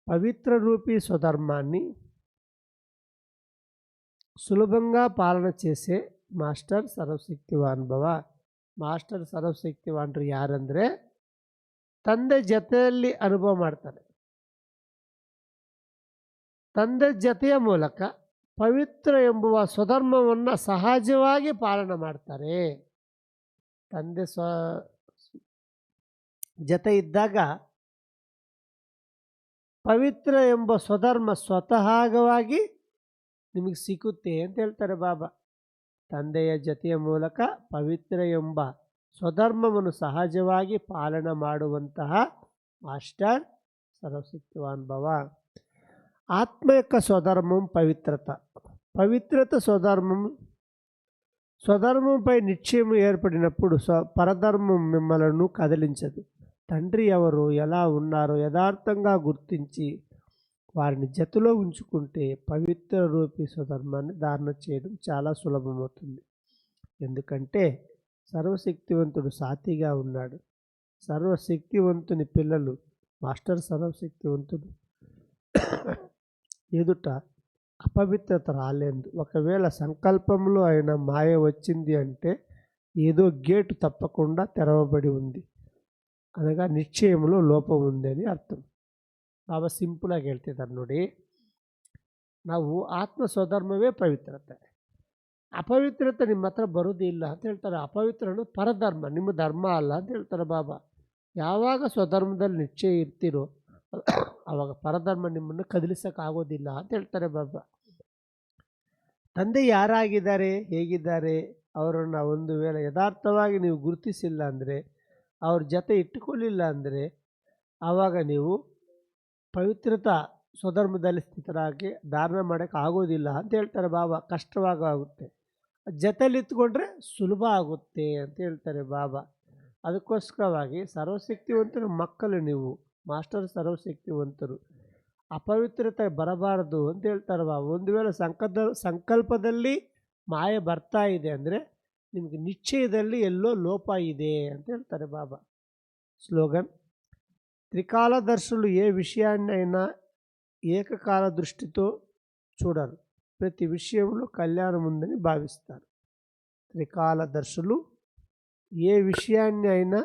పవిత్ర రూపీ స్వధర్మాన్ని సులభంగా పాలన చేసే ಮಾಸ್ಟರ್ ಸರ್ವಶಕ್ತಿವಾನ್ ಭವ. ಮಾಸ್ಟರ್ ಸರ್ವಶಕ್ತಿವಾನ್ರು ಯಾರಂದರೆ ತಂದೆ ಜೊತೆಯಲ್ಲಿ ಅನುಭವ ಮಾಡ್ತಾರೆ. ತಂದೆ ಜೊತೆಯ ಮೂಲಕ ಪವಿತ್ರ ಎಂಬುವ ಸ್ವಧರ್ಮವನ್ನು ಸಹಜವಾಗಿ ಪಾಲನೆ ಮಾಡ್ತಾರೆ. ತಂದೆ ಜೊತೆ ಇದ್ದಾಗ ಪವಿತ್ರ ಎಂಬ ಸ್ವಧರ್ಮ ಸ್ವತಃವಾಗಿ ನಿಮಗೆ ಸಿಗುತ್ತೆ ಅಂತ ಹೇಳ್ತಾರೆ ಬಾಬಾ. ತಂದೆಯ ಜೊತೆಯ ಮೂಲಕ ಪವಿತ್ರ ಎಂಬ ಸ್ವಧರ್ಮವನ್ನು ಸಹಜವಾಗಿ ಪಾಲನೆ ಮಾಡುವಂತಹ ಮಾಸ್ಟರ್ ಸರ್ವಶಕ್ತಿವಾನ್ భవ. ఆత్మ యొక్క స్వధర్మం పవిత్రత. పవిత్రత స్వధర్మంపై నిశ్చయం ఏర్పడినప్పుడు పరధర్మం మిమ్మలను కదిలించదు. తండ్రి ఎవరు, ఎలా ఉన్నారో యథార్థంగా గుర్తించి వారిని జతలో ఉంచుకుంటే పవిత్ర రూపీ స్వధర్మాన్ని ధారణ చేయడం చాలా సులభమవుతుంది. ఎందుకంటే సర్వశక్తివంతుడు సాతిగా ఉన్నాడు. సర్వశక్తివంతుని పిల్లలు మాస్టర్ సర్వశక్తివంతుడు ఎదుట అపవిత్రత రాలేదు. ఒకవేళ సంకల్పంలో అయినా మాయ వచ్చింది అంటే ఏదో గేటు తప్పకుండా తెరవబడి ఉంది, అనగా నిశ్చయంలో లోపం ఉంది అని అర్థం. ಬಾಬಾ ಸಿಂಪಲಾಗಿ ಹೇಳ್ತಿದ್ದಾರೆ ನೋಡಿ, ನಾವು ಆತ್ಮ ಸ್ವಧರ್ಮವೇ ಪವಿತ್ರತೆ. ಅಪವಿತ್ರತೆ ನಿಮ್ಮ ಹತ್ರ ಬರೋದಿಲ್ಲ ಅಂತ ಹೇಳ್ತಾರೆ. ಅಪವಿತ್ರನು ಪರಧರ್ಮ, ನಿಮ್ಮ ಧರ್ಮ ಅಲ್ಲ ಅಂತ ಹೇಳ್ತಾರೆ ಬಾಬಾ. ಯಾವಾಗ ಸ್ವಧರ್ಮದಲ್ಲಿ ನಿಶ್ಚಯ ಇರ್ತೀರೋ ಆವಾಗ ಪರಧರ್ಮ ನಿಮ್ಮನ್ನು ಕದಲಿಸೋಕ್ಕಾಗೋದಿಲ್ಲ ಅಂತ ಹೇಳ್ತಾರೆ ಬಾಬಾ. ತಂದೆ ಯಾರಾಗಿದ್ದಾರೆ, ಹೇಗಿದ್ದಾರೆ, ಅವರನ್ನು ಒಂದು ವೇಳೆ ಯಥಾರ್ಥವಾಗಿ ನೀವು ಗುರುತಿಸಿಲ್ಲ ಅಂದರೆ, ಅವ್ರ ಜೊತೆ ಇಟ್ಟುಕೊಳ್ಳಿಲ್ಲ ಅಂದರೆ ಆವಾಗ ನೀವು ಪವಿತ್ರತಾ ಸ್ವಧರ್ಮದಲ್ಲಿ ಸ್ಥಿತರಾಗಿ ಧಾರಣ ಮಾಡೋಕ್ಕೆ ಆಗೋದಿಲ್ಲ ಅಂತ ಹೇಳ್ತಾರೆ ಬಾಬಾ. ಕಷ್ಟವಾಗುತ್ತೆ. ಜೊತೆಲಿ ಇತ್ಕೊಂಡ್ರೆ ಸುಲಭ ಆಗುತ್ತೆ ಅಂತ ಹೇಳ್ತಾರೆ ಬಾಬಾ. ಅದಕ್ಕೋಸ್ಕರವಾಗಿ ಸರ್ವಶಕ್ತಿವಂತರು ಮಕ್ಕಳು ನೀವು, ಮಾಸ್ಟರ್ ಸರ್ವಶಕ್ತಿವಂತರು. ಅಪವಿತ್ರತೆ ಬರಬಾರದು ಅಂತ ಹೇಳ್ತಾರೆ ಬಾಬಾ. ಒಂದು ವೇಳೆ ಸಂಕಲ್ಪದಲ್ಲಿ ಮಾಯ ಬರ್ತಾ ಇದೆ ಅಂದರೆ ನಿಮಗೆ ನಿಶ್ಚಯದಲ್ಲಿ ಎಲ್ಲೋ ಲೋಪ ಇದೆ ಅಂತ ಹೇಳ್ತಾರೆ ಬಾಬಾ. స్లోగన్: త్రికాలదర్శులు ఏ విషయాన్నైనా ఏకకాల దృష్టితో చూడరు, ప్రతి విషయంలో కళ్యాణం ఉందని భావిస్తారు. త్రికాలదర్శులు ఏ విషయాన్ని అయినా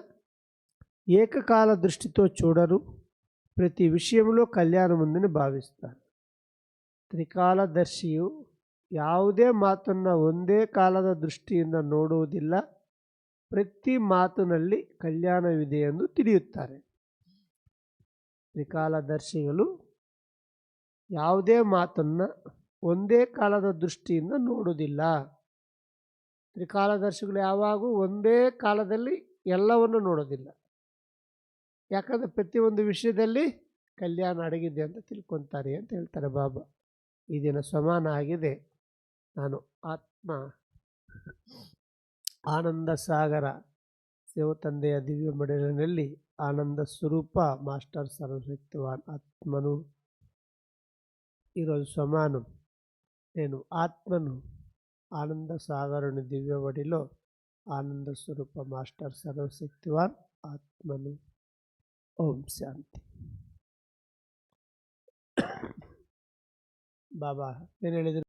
ఏకకాల దృష్టితో చూడరు, ప్రతి విషయంలో కళ్యాణం ఉందని ಭಾವಿಸ್ತಾರೆ. ತ್ರಿಕಾಲದರ್ಶಿಯು ಯಾವುದೇ ಮಾತನ್ನು ಒಂದೇ ಕಾಲದ ದೃಷ್ಟಿಯಿಂದ ನೋಡುವುದಿಲ್ಲ, ಪ್ರತಿ ಮಾತಿನಲ್ಲಿ ಕಲ್ಯಾಣವಿದೆ ಎಂದು ತಿಳಿಯುತ್ತಾರೆ. ತ್ರಿಕಾಲದರ್ಶಿಗಳು ಯಾವುದೇ ಮಾತನ್ನು ಒಂದೇ ಕಾಲದ ದೃಷ್ಟಿಯಿಂದ ನೋಡುವುದಿಲ್ಲ. ತ್ರಿಕಾಲದರ್ಶಿಗಳು ಯಾವಾಗೂ ಒಂದೇ ಕಾಲದಲ್ಲಿ ಎಲ್ಲವನ್ನು ನೋಡೋದಿಲ್ಲ. ಯಾಕಂದರೆ ಪ್ರತಿಯೊಂದು ವಿಷಯದಲ್ಲಿ ಕಲ್ಯಾಣ ಅಡಗಿದೆ ಅಂತ ತಿಳ್ಕೊತಾರೆ ಅಂತ ಹೇಳ್ತಾರೆ ಬಾಬಾ. ಈ ದಿನ ಸಮಾನ ಆಗಿದೆ. ನಾನು ಆತ್ಮ ಆನಂದ ಸಾಗರ ಶಿವತಂದೆಯ ದಿವ್ಯ ಮಡಿಲಿನಲ್ಲಿ ಆನಂದ ಸ್ವರೂಪ ಮಾಸ್ಟರ್ ಸರ್ವಶಕ್ತಿವಾನ್ ಆತ್ಮನು. ఈరోజు సమానం. నేను ఆత్మను ఆనంద సాగరుని దివ్యవడిలో ఆనంద స్వరూప మాస్టర్ సర్వశక్తివాన్ ఆత్మను. ఓం శాంతి. బాబా నేను ಹೇಳಿದ್ರು